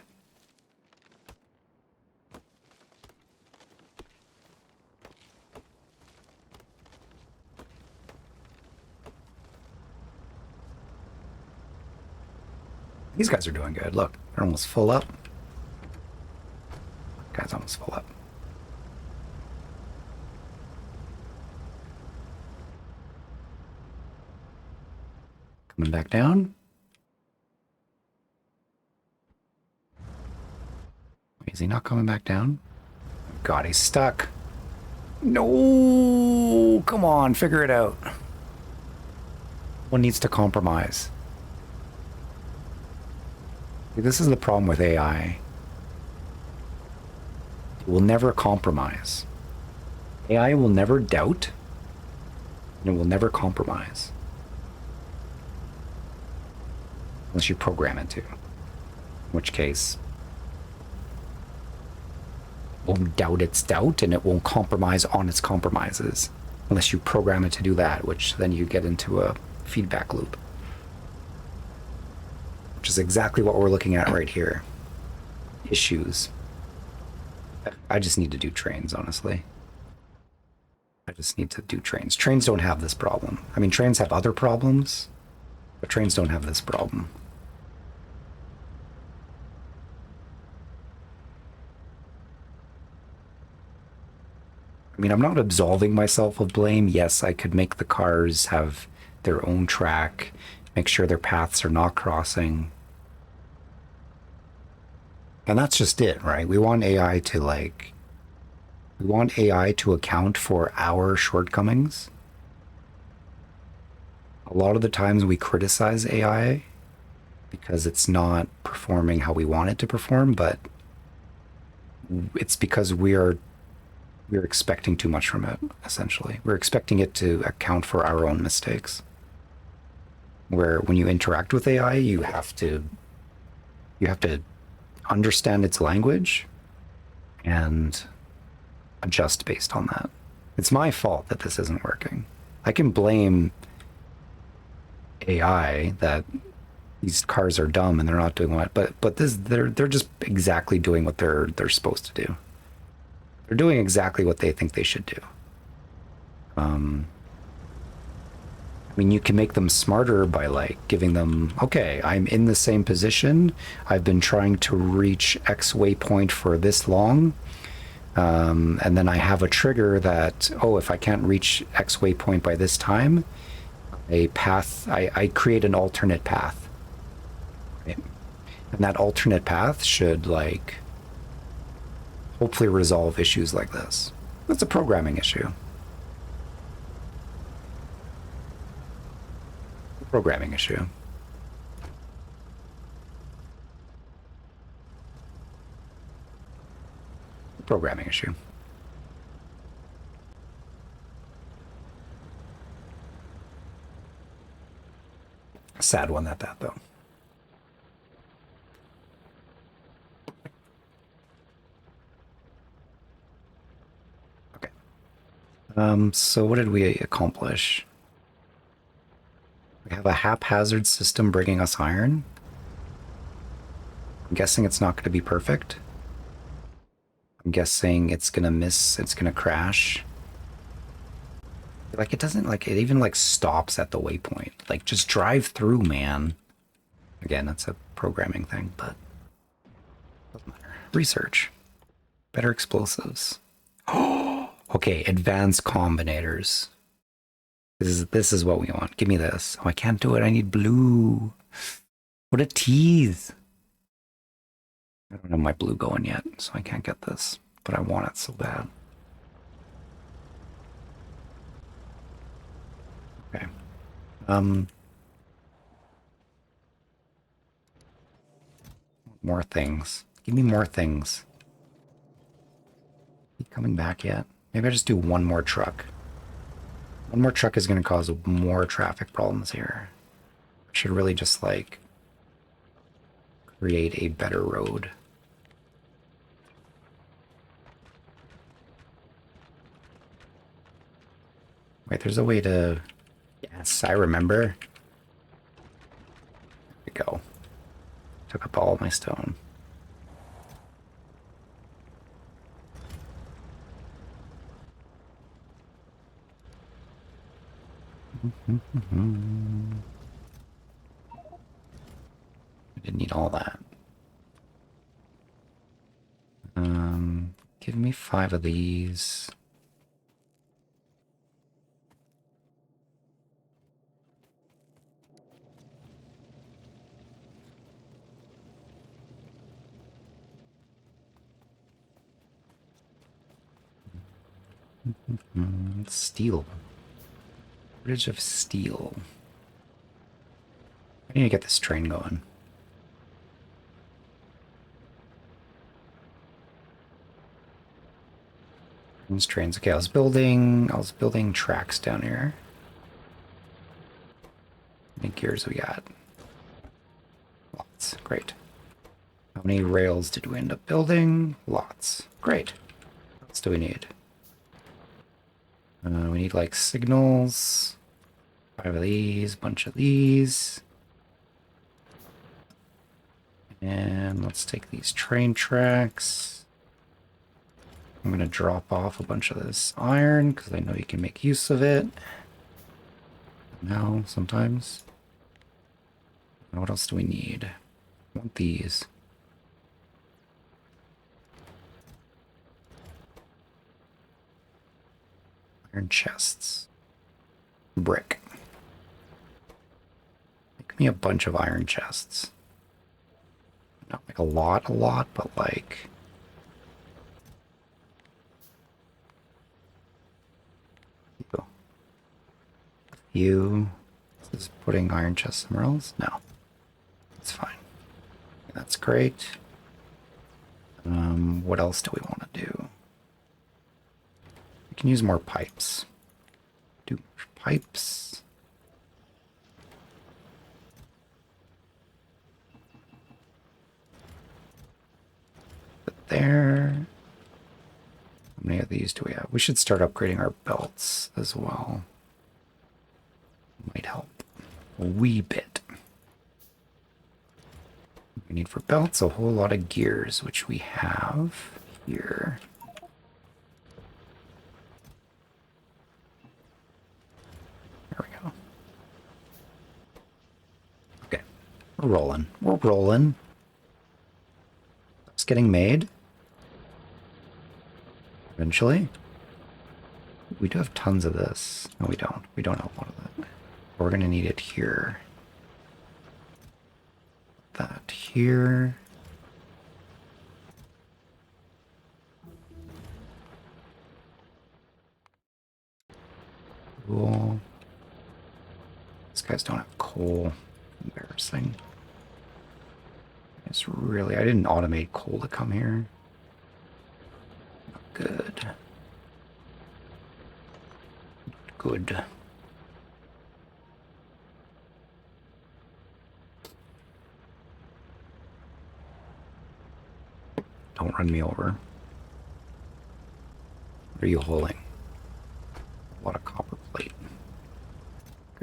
These guys are doing good. Look, they're almost full up. Guy's almost full up. Coming back down. Is he not coming back down? God, he's stuck. No, come on, figure it out. One needs to compromise. This is the problem with AI. It will never compromise. AI will never doubt, and it will never compromise. Unless you program it to. In which case, it won't doubt its doubt, and it won't compromise on its compromises. Unless you program it to do that, which then you get into a feedback loop. Which is exactly what we're looking at right here. Issues. I just need to do trains, honestly. I just need to do trains. Trains don't have this problem. I mean, trains have other problems, but trains don't have this problem. I mean, I'm not absolving myself of blame. Yes, I could make the cars have their own track, make sure their paths are not crossing. And that's just it, right? We want AI to we want AI to account for our shortcomings. A lot of the times we criticize AI because it's not performing how we want it to perform, but it's because we're expecting too much from it, essentially. We're expecting it to account for our own mistakes. Where when you interact with AI, you have to understand its language and adjust based on that. It's my fault that this isn't working. I can blame AI that these cars are dumb and they're not doing what, but they're just exactly doing what they're supposed to do. They're doing exactly what they think they should do. I mean, you can make them smarter by giving them, okay, I'm in the same position. I've been trying to reach X waypoint for this long. And then I have a trigger that, oh, if I can't reach X waypoint by this time, a path, I create an alternate path. Right? And that alternate path should hopefully resolve issues like this. That's a programming issue. Programming issue. Programming issue. A sad one at that, though. Okay. So what did we accomplish? We have a haphazard system bringing us iron. I'm guessing it's not going to be perfect. I'm guessing it's going to miss, it's going to crash. Like, it doesn't, like, it even, like, stops at the waypoint. Like, just drive through, man. Again, that's a programming thing, but doesn't matter. Research. Better explosives. Oh, okay, advanced combinators. This is what we want. Give me this. Oh, I can't do it. I need blue. What a tease. I don't have my blue going yet, so I can't get this. But I want it so bad. Okay. More things. Give me more things. Keep coming back yet? Maybe I just do one more truck. One more truck is going to cause more traffic problems here. I should really just, like, create a better road. Wait, there's a way to... Yes, I remember. There we go. Took up all of my stone. I didn't need all that. Give me 5 of these. Steel. Bridge of steel. I need to get this train going. These trains. Okay, I was building tracks down here. How many gears we got? Lots. Great. How many rails did we end up building? Lots. Great. What else do we need? We need, like, signals. 5 of these, bunch of these. And let's take these train tracks. I'm going to drop off a bunch of this iron because I know you can make use of it. Now, sometimes. And what else do we need? I want these. Iron chests. Brick. Make me a bunch of iron chests. Not like a lot, but like... You... Is this putting iron chests somewhere else? No. It's fine. That's great. What else do we want to do? We can use more pipes. Do pipes. But there. How many of these do we have? We should start upgrading our belts as well. Might help a wee bit. We need for belts a whole lot of gears, which we have here. There we go. Okay, we're rolling. We're rolling. It's getting made. Eventually. We do have tons of this. No, we don't. We don't have a lot of that. We're going to need it here. That here. Cool. These guys don't have coal. Embarrassing. It's really... I didn't automate coal to come here. Not good. Not good. Don't run me over. What are you holding?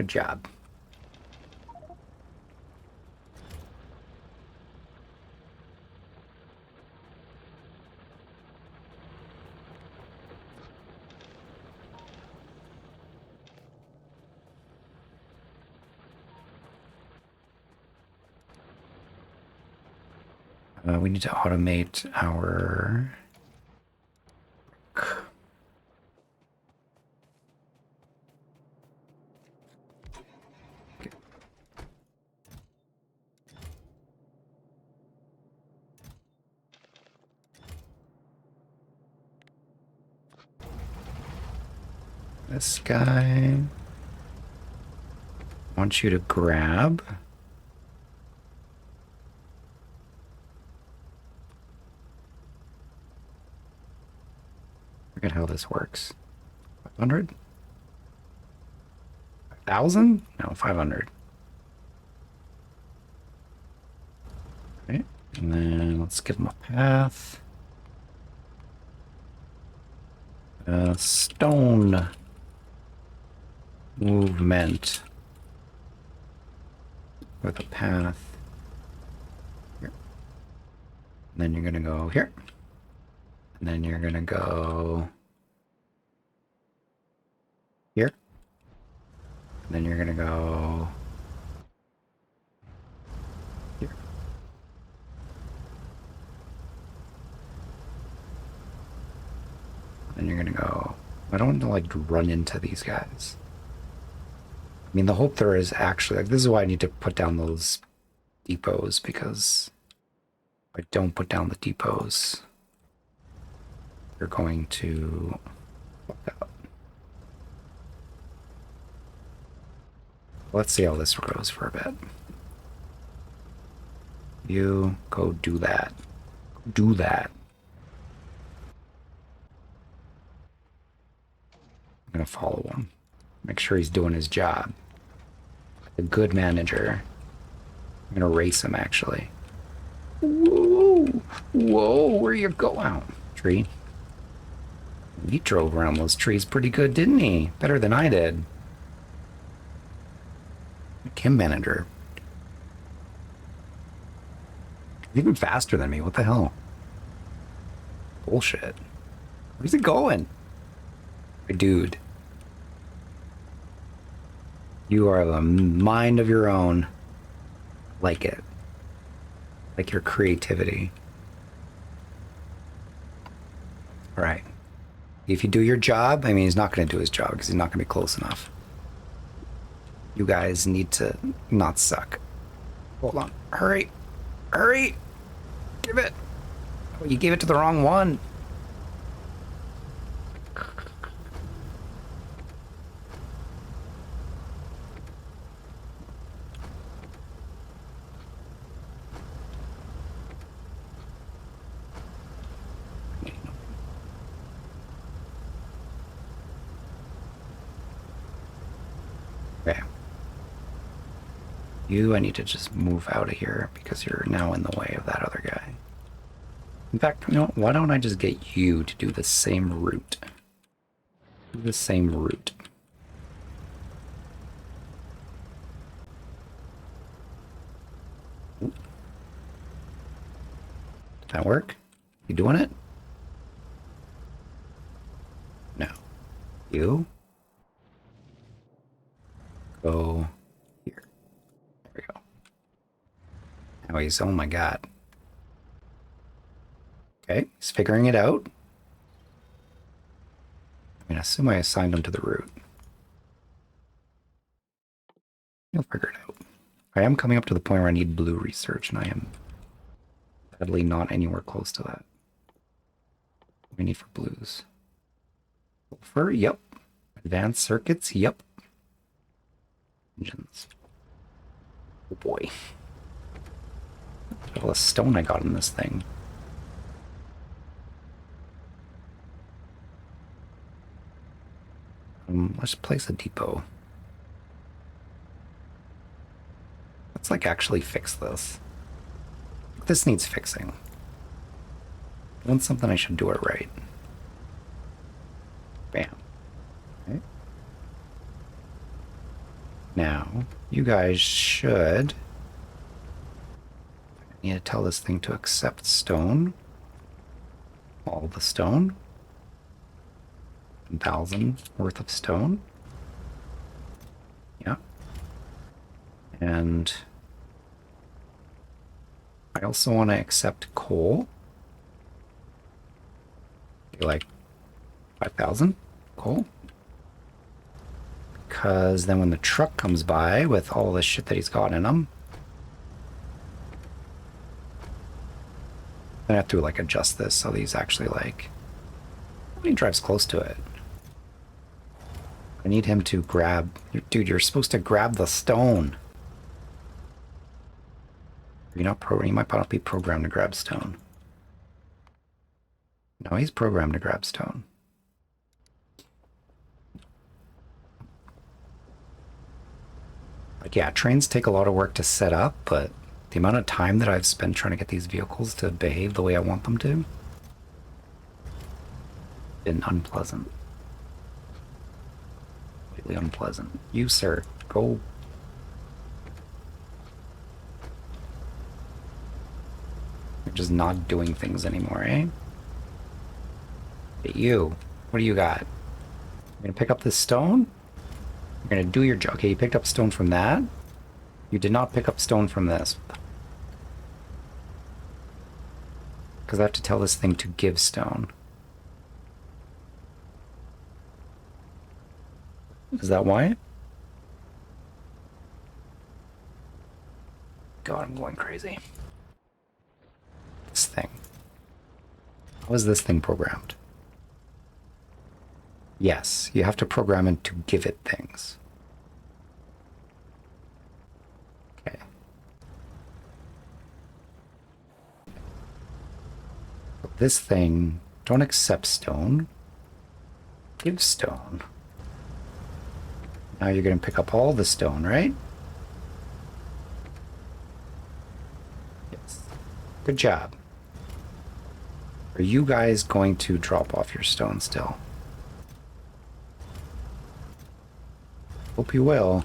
Good job. We need to automate our... This guy... I want you to grab... Forget how this works. 500? 1,000? No, 500. Okay, and then let's give him a path. Stone movement with a path here. And then you're gonna go here. And then you're gonna go here. And then you're gonna go here. And you're gonna go... I don't want to like run into these guys. I mean, the hope there is actually, like, this is why I need to put down those depots, because if I don't put down the depots, you're going to fuck up. Let's see how this goes for a bit. You go do that. Do that. I'm gonna follow him. Make sure he's doing his job. A good manager. I'm gonna race him, actually. Whoa! Whoa, where you go out? Tree. He drove around those trees pretty good, didn't he? Better than I did. Kim manager. Even faster than me, what the hell? Bullshit. Where's he going? My dude. You are a mind of your own. Like it. Like your creativity. Alright. If you do your job, I mean, he's not going to do his job because he's not going to be close enough. You guys need to not suck. Hold on. Hurry. Hurry. Give it. Oh, you gave it to the wrong one. Okay. You, I need to just move out of here because you're now in the way of that other guy. In fact, you know, why don't I just get you to do the same route? Do the same route. Did that work? You doing it? No. You? Go here. There we go. Now he's, oh my god. Okay, he's figuring it out. I mean, I assume I assigned him to the route. He'll figure it out. I am coming up to the point where I need blue research, and I am sadly not anywhere close to that. What do we need for blues? Sulfur, yep. Advanced circuits, yep. Engines. Oh boy. Look at all the stone I got in this thing. Let's place a depot. Let's like actually fix this. This needs fixing. I want something, I should do it right. Bam. Okay. Now, you guys should... I need to tell this thing to accept stone. All the stone. 1,000 worth of stone. Yeah. And I also want to accept coal. Like 5,000 coal. Because then when the truck comes by with all this shit that he's got in him, I have to like adjust this so he's actually like, when he drives close to it. I need him to grab, dude, you're supposed to grab the stone. You're not programmed, you might not be programmed to grab stone. No, he's programmed to grab stone. Like, yeah, trains take a lot of work to set up, but the amount of time that I've spent trying to get these vehicles to behave the way I want them to, been unpleasant. Really unpleasant. You, sir, go. You're just not doing things anymore, eh? Hey, you, what do you got? You're gonna pick up this stone? You're gonna do your job. Okay, you picked up stone from that. You did not pick up stone from this. Because I have to tell this thing to give stone. Is that why? God, I'm going crazy. This thing. How is this thing programmed? Yes, you have to program it to give it things. Okay. So this thing, don't accept stone. Give stone. Now you're going to pick up all the stone, right? Yes. Good job. Are you guys going to drop off your stone still? Hope you will.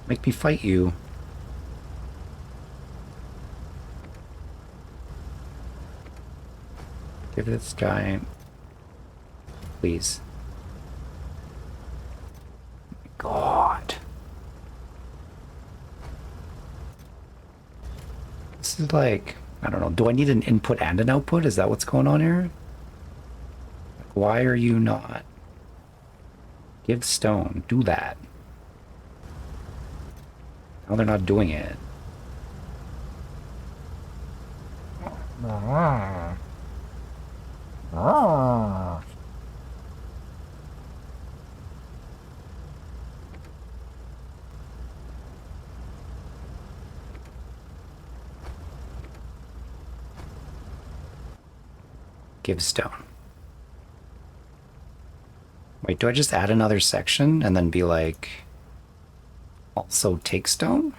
Make me fight you. Give this guy... Please. God. This is like... I don't know. Do I need an input and an output? Is that what's going on here? Why are you not? Give stone. Do that. Now they're not doing it. Give stone. Wait, do I just add another section and then be like, also take stone?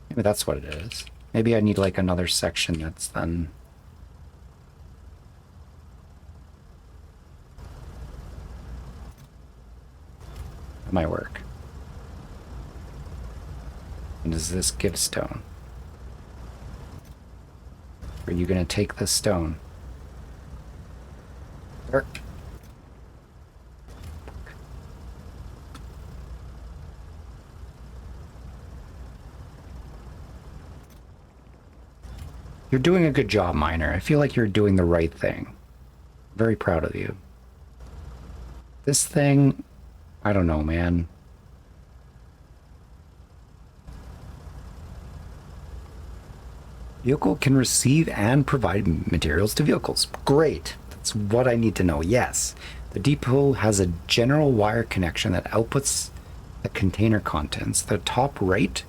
Maybe that's what it is. Maybe I need like another section that's then... That might work. And does this give stone? Are you gonna take the stone? Work. You're doing a good job, Miner. I feel like you're doing the right thing. Very proud of you. This thing, I don't know, man. Vehicle can receive and provide materials to vehicles. Great. That's what I need to know. Yes. The depot has a general wire connection that outputs the container contents. The top right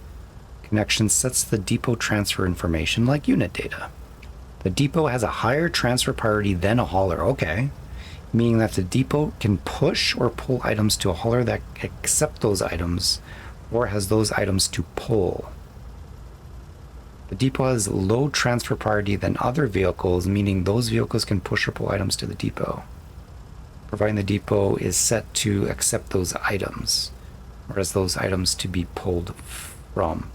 connection sets the depot transfer information like unit data. The depot has a higher transfer priority than a hauler. Okay. Meaning that the depot can push or pull items to a hauler that accept those items or has those items to pull. The depot has low transfer priority than other vehicles, meaning those vehicles can push or pull items to the depot. providing the depot is set to accept those items, or as those items to be pulled from.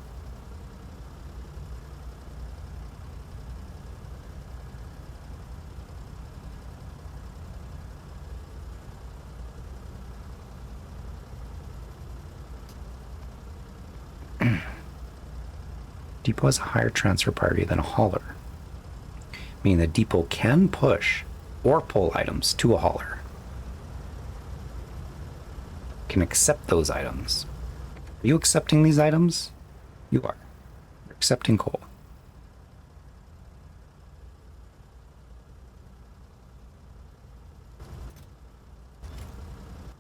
Depot has a higher transfer priority than a hauler, meaning the depot can push or pull items to a hauler. Can accept those items. Are you accepting these items? You are. You're accepting coal.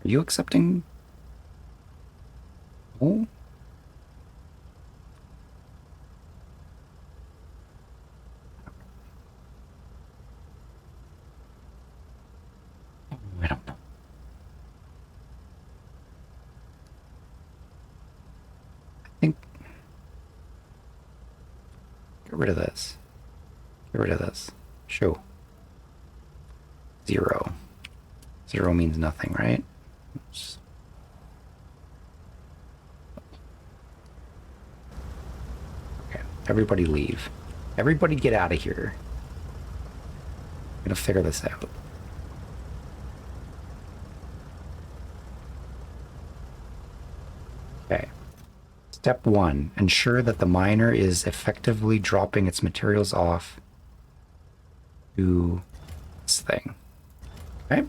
Are you accepting coal? I don't know. I think... Get rid of this. Get rid of this. Show. 0. 0 means nothing, right? Okay, everybody leave. Everybody get out of here. I'm gonna figure this out. Okay. Step 1. Ensure that the miner is effectively dropping its materials off to this thing. Okay?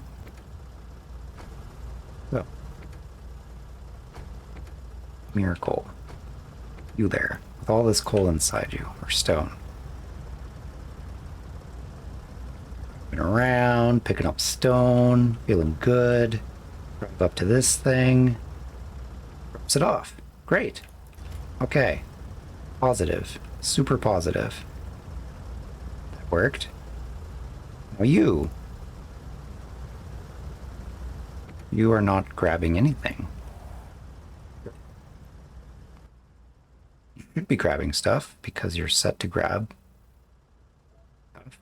So. Miracle. You there. With all this coal inside you, or stone. Moving around, picking up stone, feeling good. Drive up to this thing. Drops it off. Great. Okay. Positive. Super positive. That worked. Now you. You are not grabbing anything. You should be grabbing stuff because you're set to grab stuff.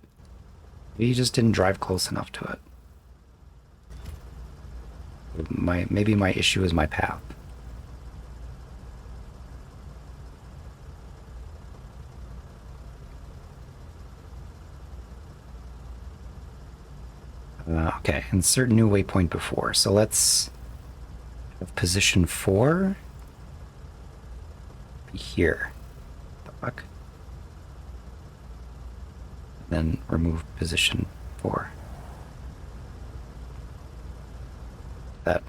You just didn't drive close enough to it. Maybe my issue is my path. Okay, insert new waypoint before. So let's have position 4 be here. The fuck? Then remove position 4. That.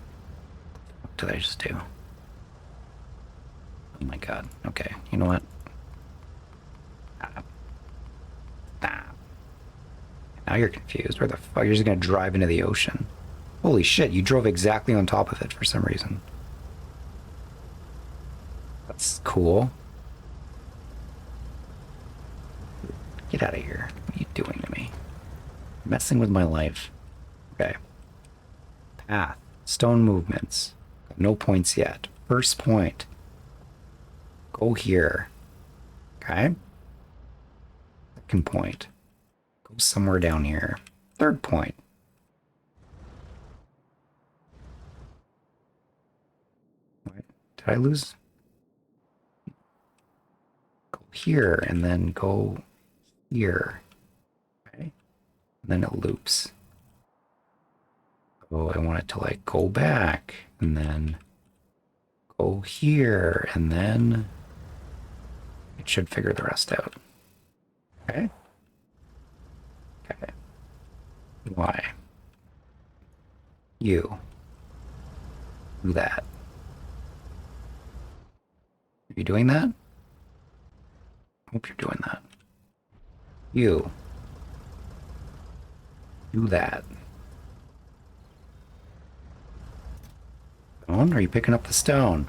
What did I just do? Oh my god. Okay, you know what? Now you're confused. Where the fuck? You're just gonna drive into the ocean. Holy shit, you drove exactly on top of it for some reason. That's cool. Get out of here. What are you doing to me? Messing with my life. Okay. Path. Stone movements. No points yet. First point. Go here. Okay. Second point. Go somewhere down here. Third point. Wait, did I lose? Go here and then go here. Okay. And then it loops. Oh, I want it to like go back and then go here and then it should figure the rest out. Okay. Okay. Why? You. Do that. Are you doing that? I hope you're doing that. You. Do that. Stone? Are you picking up the stone?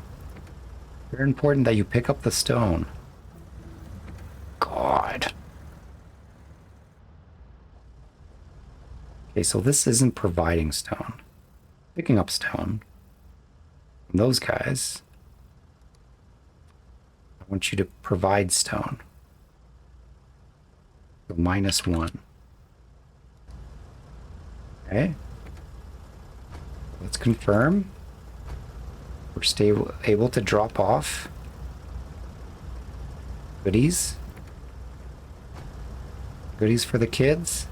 Very important that you pick up the stone. God. Okay, so this isn't providing stone. Picking up stone. From those guys. I want you to provide stone. So -1. Okay? Let's confirm. We're stable, able to drop off goodies. Goodies for the kids?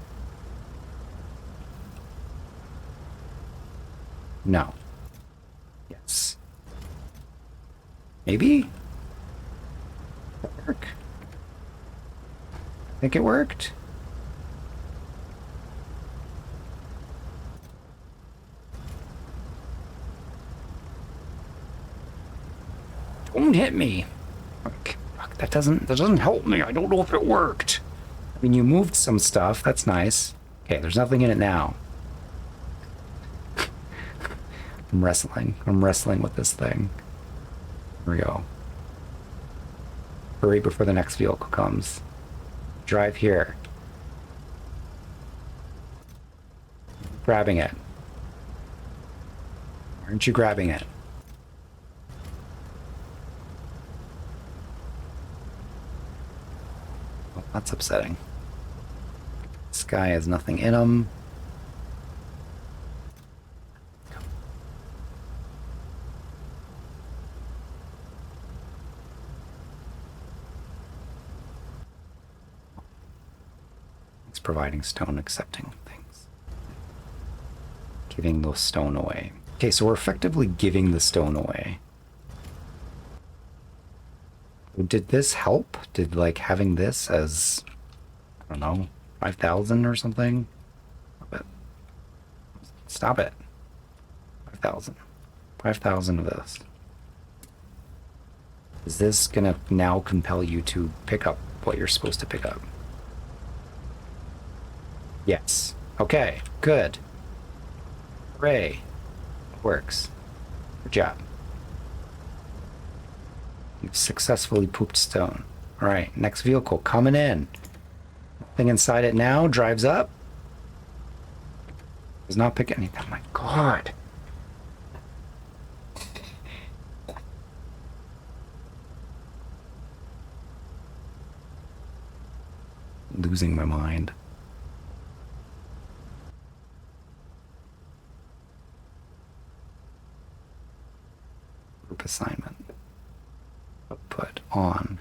No. Yes. Maybe? Did that work? I think it worked. Don't hit me. Fuck, that doesn't help me. I don't know if it worked. I mean, you moved some stuff. That's nice. Okay, there's nothing in it now. I'm wrestling. I'm wrestling with this thing. Here we go. Hurry before the next vehicle comes. Drive here. Grabbing it. Aren't you grabbing it? Well, that's upsetting. This guy has nothing in him. It's providing stone, accepting things. Giving the stone away. Okay, so we're effectively giving the stone away. Did this help? Did, like, having this as, I don't know, 5,000 or something? Stop it. 5,000. 5,000 of this. Is this gonna now compel you to pick up what you're supposed to pick up? Yes. Okay, good. Hooray. It works. Good job. You've successfully pooped stone. Alright, next vehicle coming in. Thing inside it now drives up. Does not pick anything. Oh my god. Losing my mind. Group assignment. Put on.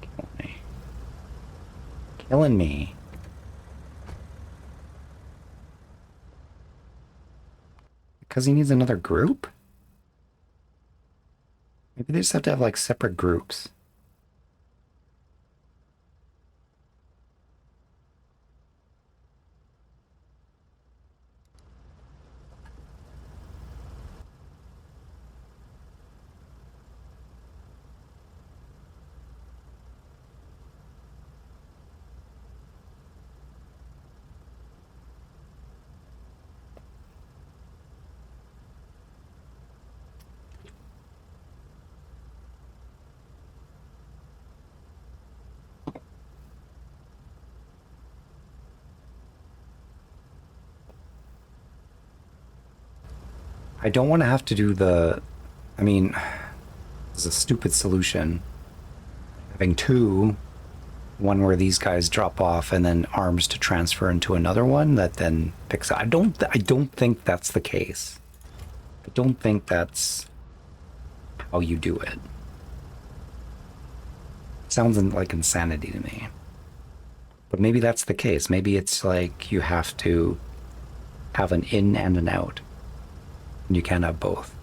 Killing me. Killing me. Because he needs another group? Maybe they just have to have like separate groups. I don't want to have to do the... I mean, this is a stupid solution. Having two, one where these guys drop off and then arms to transfer into another one that then picks up. I don't think that's the case. I don't think that's how you do it. Sounds like insanity to me. But maybe that's the case. Maybe it's like you have to have an in and an out. You can't have both.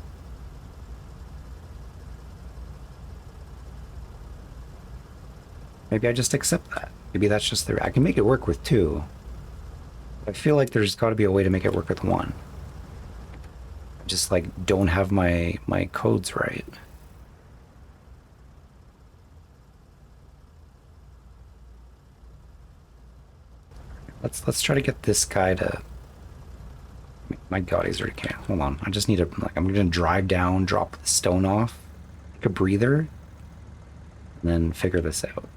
Maybe I just accept that. Maybe that's just the... I can make it work with two. I feel like there's got to be a way to make it work with one. I just like don't have my codes right. Let's try to get this guy to... My god, he's already... Okay, hold on. I just need to... Like, I'm gonna drive down, drop the stone off, take a breather, and then figure this out.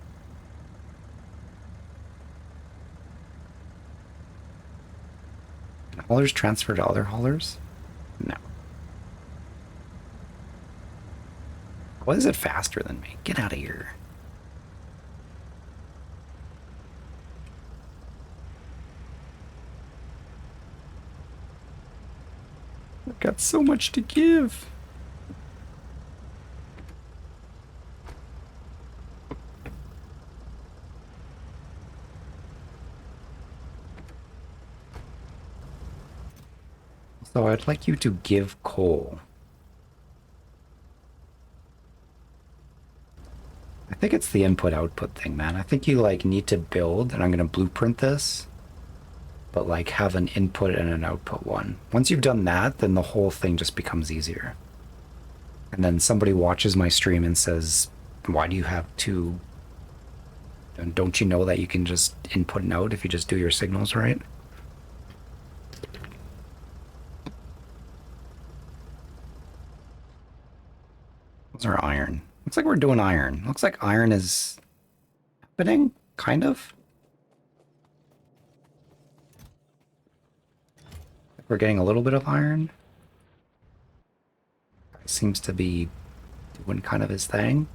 Can haulers transfer to other haulers? No. Why is it faster than me? Get out of here. Got so much to give. So I'd like you to give coal. I think it's the input-output thing, man. I think you like need to build, and I'm gonna blueprint this, but like have an input and an output one. Once you've done that, then the whole thing just becomes easier. And then somebody watches my stream and says, why do you have two? And don't you know that you can just input and out if you just do your signals right? Those are iron. Looks like we're doing iron. Looks like iron is happening, kind of. We're getting a little bit of iron. Seems to be doing kind of his thing.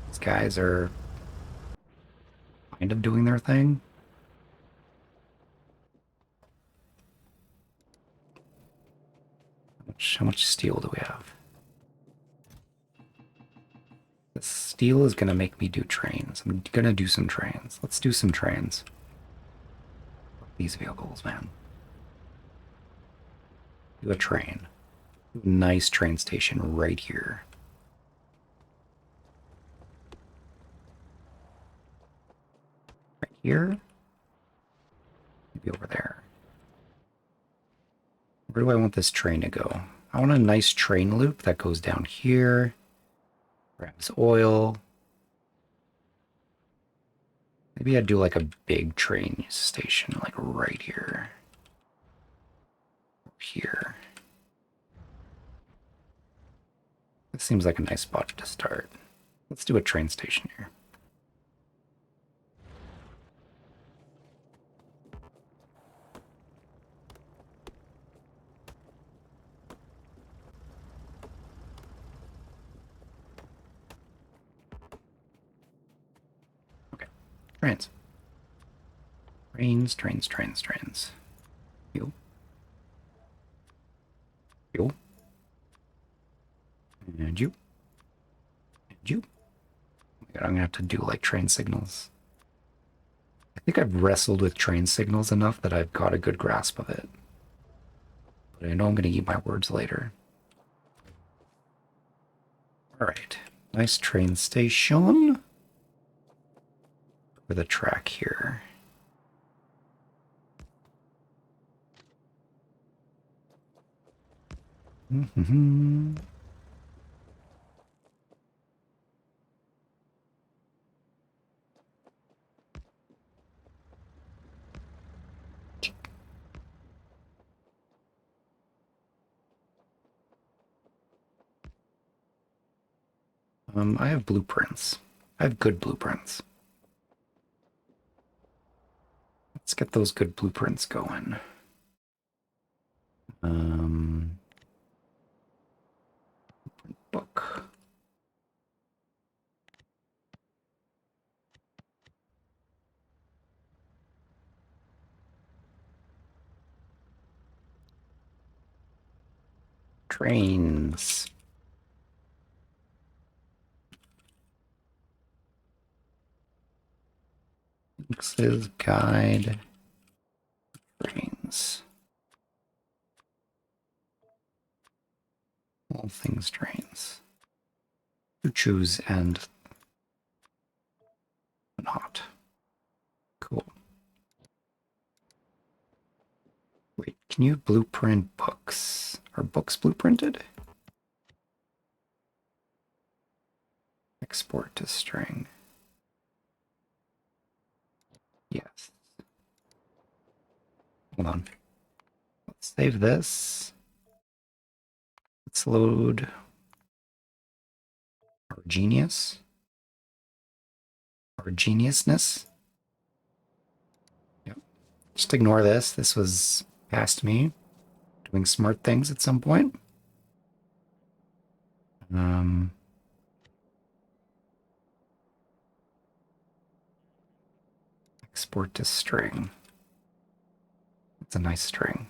These guys are kind of doing their thing. How much steel do we have? The steel is gonna make me do trains. I'm gonna do some trains. Let's do some trains. These vehicles, man. Do a train. Nice train station right here. Right here? Maybe over there. Where do I want this train to go? I want a nice train loop that goes down here. Grabs oil. Maybe I'd do like a big train station, like right here. Here. This seems like a nice spot to start. Let's do a train station here. Okay, trains. Trains. Fuel. Fuel. And you. And you. Oh my God, I'm gonna have to do like train signals. I think I've wrestled with train signals enough that I've got a good grasp of it. But I know I'm gonna eat my words later. Alright. Nice train station. For the track here. Mm-hmm. I have blueprints. I have good blueprints. Let's get those good blueprints going. Book. Trains. X's guide. Trains. All things trains. Choo-choos and not. Cool. Wait, can you blueprint books? Are books blueprinted? Export to string. Yes. Hold on. Let's save this. Let's load our genius. Our geniusness. Yep. Just ignore this. This was past me doing smart things at some point. Export to string. It's a nice string.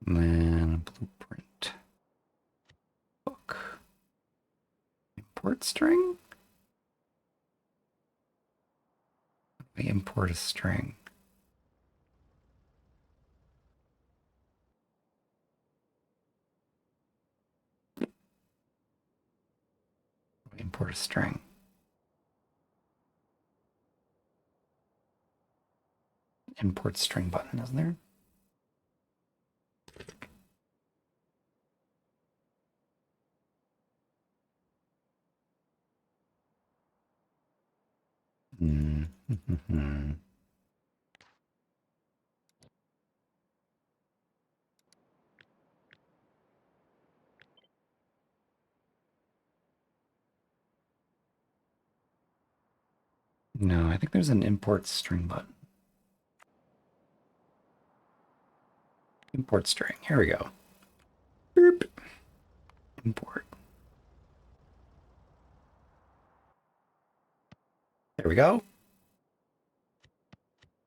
And then a blueprint book. Import string? We import a string. We import a string. Import string button, isn't there? Mm-hmm. No, I think there's an import string button. Import string. Here we go. Boop. Import. There we go.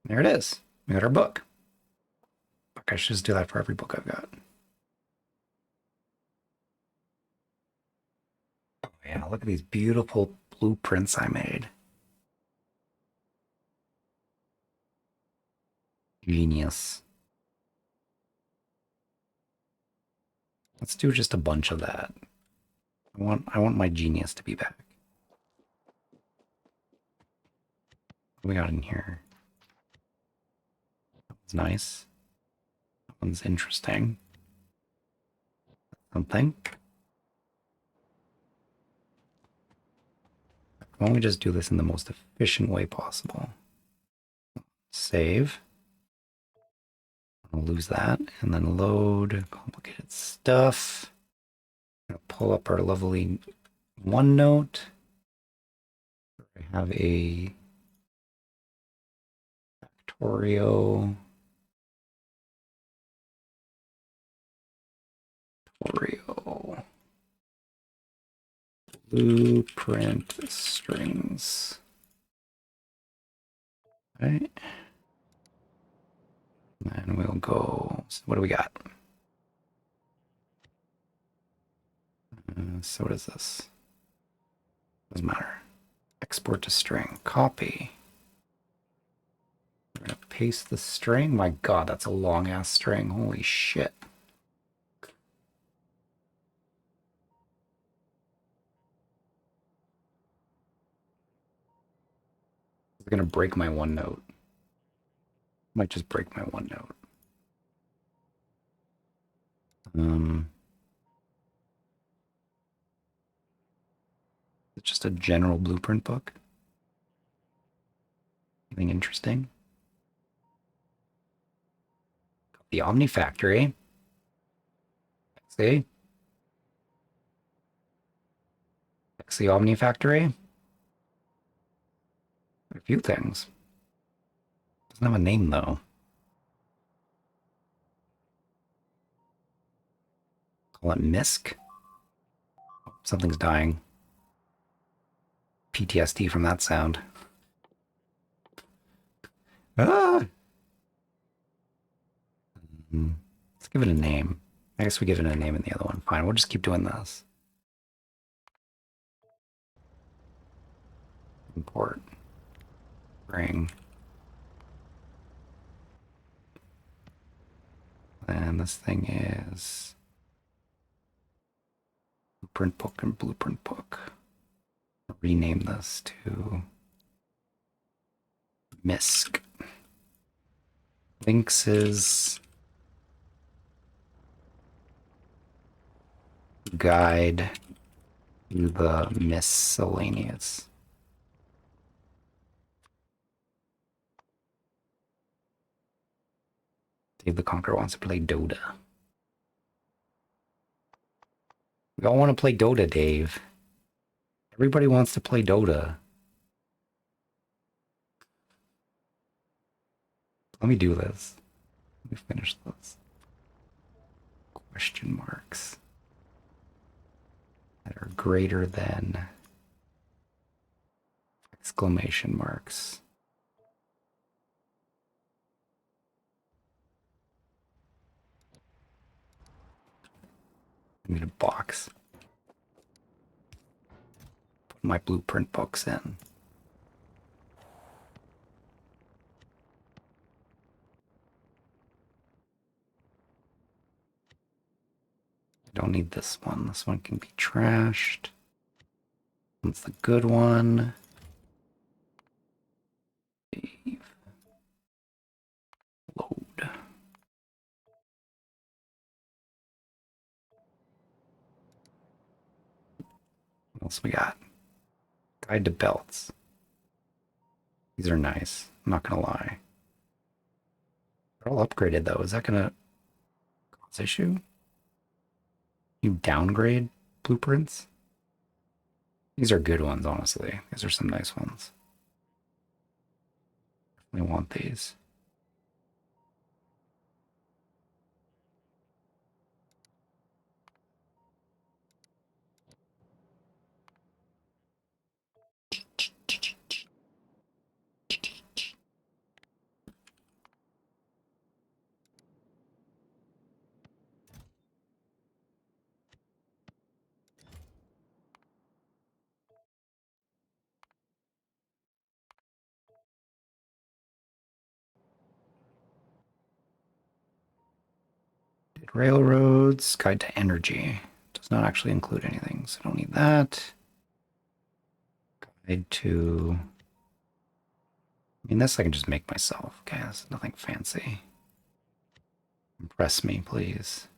There it is. We got our book. Fuck, I should just do that for every book I've got. Oh, yeah, look at these beautiful blueprints I made. Genius. Let's do just a bunch of that. I want my genius to be back. What do we got in here? That one's nice. That one's interesting. Something. Why don't we just do this in the most efficient way possible? Save. I'll lose that. And then load complicated stuff. Pull up our lovely OneNote. I have a Factorio. Blueprint strings. Right. And we'll go. So what do we got? So what is this? Doesn't matter. Export to string. Copy. We're gonna paste the string. My God, that's a long ass string. Holy shit. It's gonna break my OneNote. Might just break my OneNote. It's just a general blueprint book. Anything interesting? The Omni Factory. See? The Omni Factory. A few things. Doesn't have a name though. Call it Misk. Something's dying. PTSD from that sound. Ah! Let's give it a name. I guess we give it a name in the other one. Fine, we'll just keep doing this. Import. Bring. And this thing is Blueprint Book and Blueprint Book. I'll rename this to Misk. Links is guide to the miscellaneous. Dave the Conqueror wants to play Dota. We all want to play Dota, Dave. Everybody wants to play Dota. Let me do this. Let me finish this. Question marks that are greater than exclamation marks. I need a box. Put my blueprint books in. I don't need this one. This one can be trashed. That's the good one. Save. Load. What else we got? Guide to belts. These are nice. I'm not gonna lie. They're all upgraded though. Is that gonna cause issue? You downgrade blueprints? These are good ones, honestly. These are some nice ones. We want these. Railroads, guide to energy. Does not actually include anything, so don't need that. Guide to... I mean, this I can just make myself. Okay, that's nothing fancy. Impress me, please.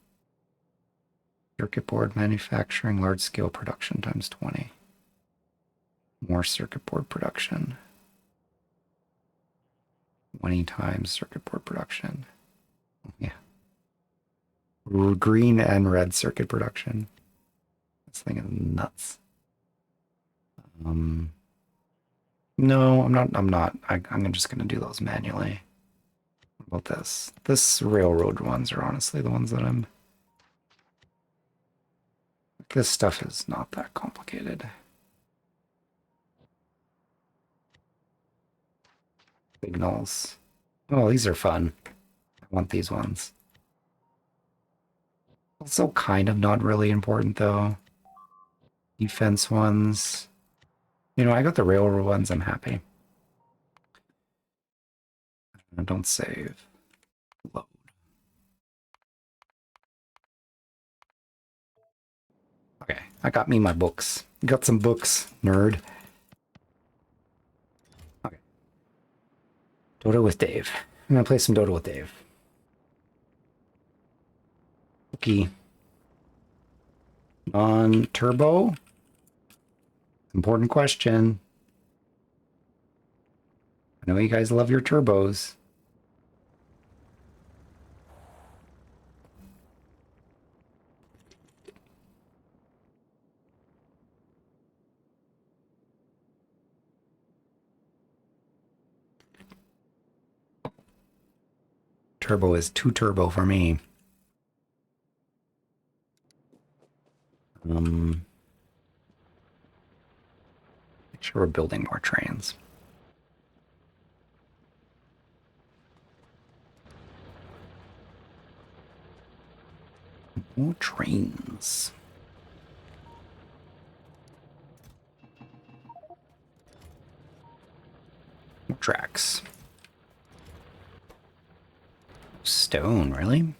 Circuit board manufacturing, large-scale production times 20. More circuit board production. 20 times circuit board production. Yeah. Green and red circuit production. This thing is nuts. No, I'm not. I'm just gonna do those manually. What about this? This railroad ones are honestly the ones that I'm... This stuff is not that complicated. Signals. Oh, these are fun. I want these ones. Also kind of not really important though. Defense ones. You know, I got the railroad ones, I'm happy. Don't save. Load. Okay, I got me my books. Got some books, nerd. Okay. Dota with Dave. I'm gonna play some Dota with Dave. Okay. On turbo? Important question. I know you guys love your turbos. Turbo is too turbo for me. Make sure we're building more trains. More trains. More tracks. Stone, really?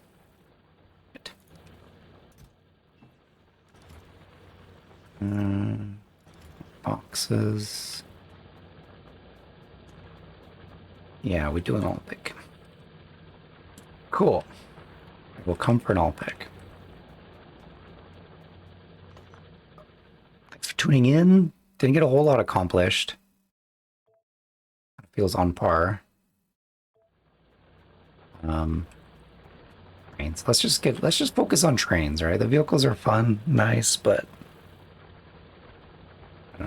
Boxes. Yeah, we do an all pick. Cool. We'll come for an all pick. Thanks for tuning in. Didn't get a whole lot accomplished. It feels on par. Trains. Let's just focus on trains, right? The vehicles are fun, nice, but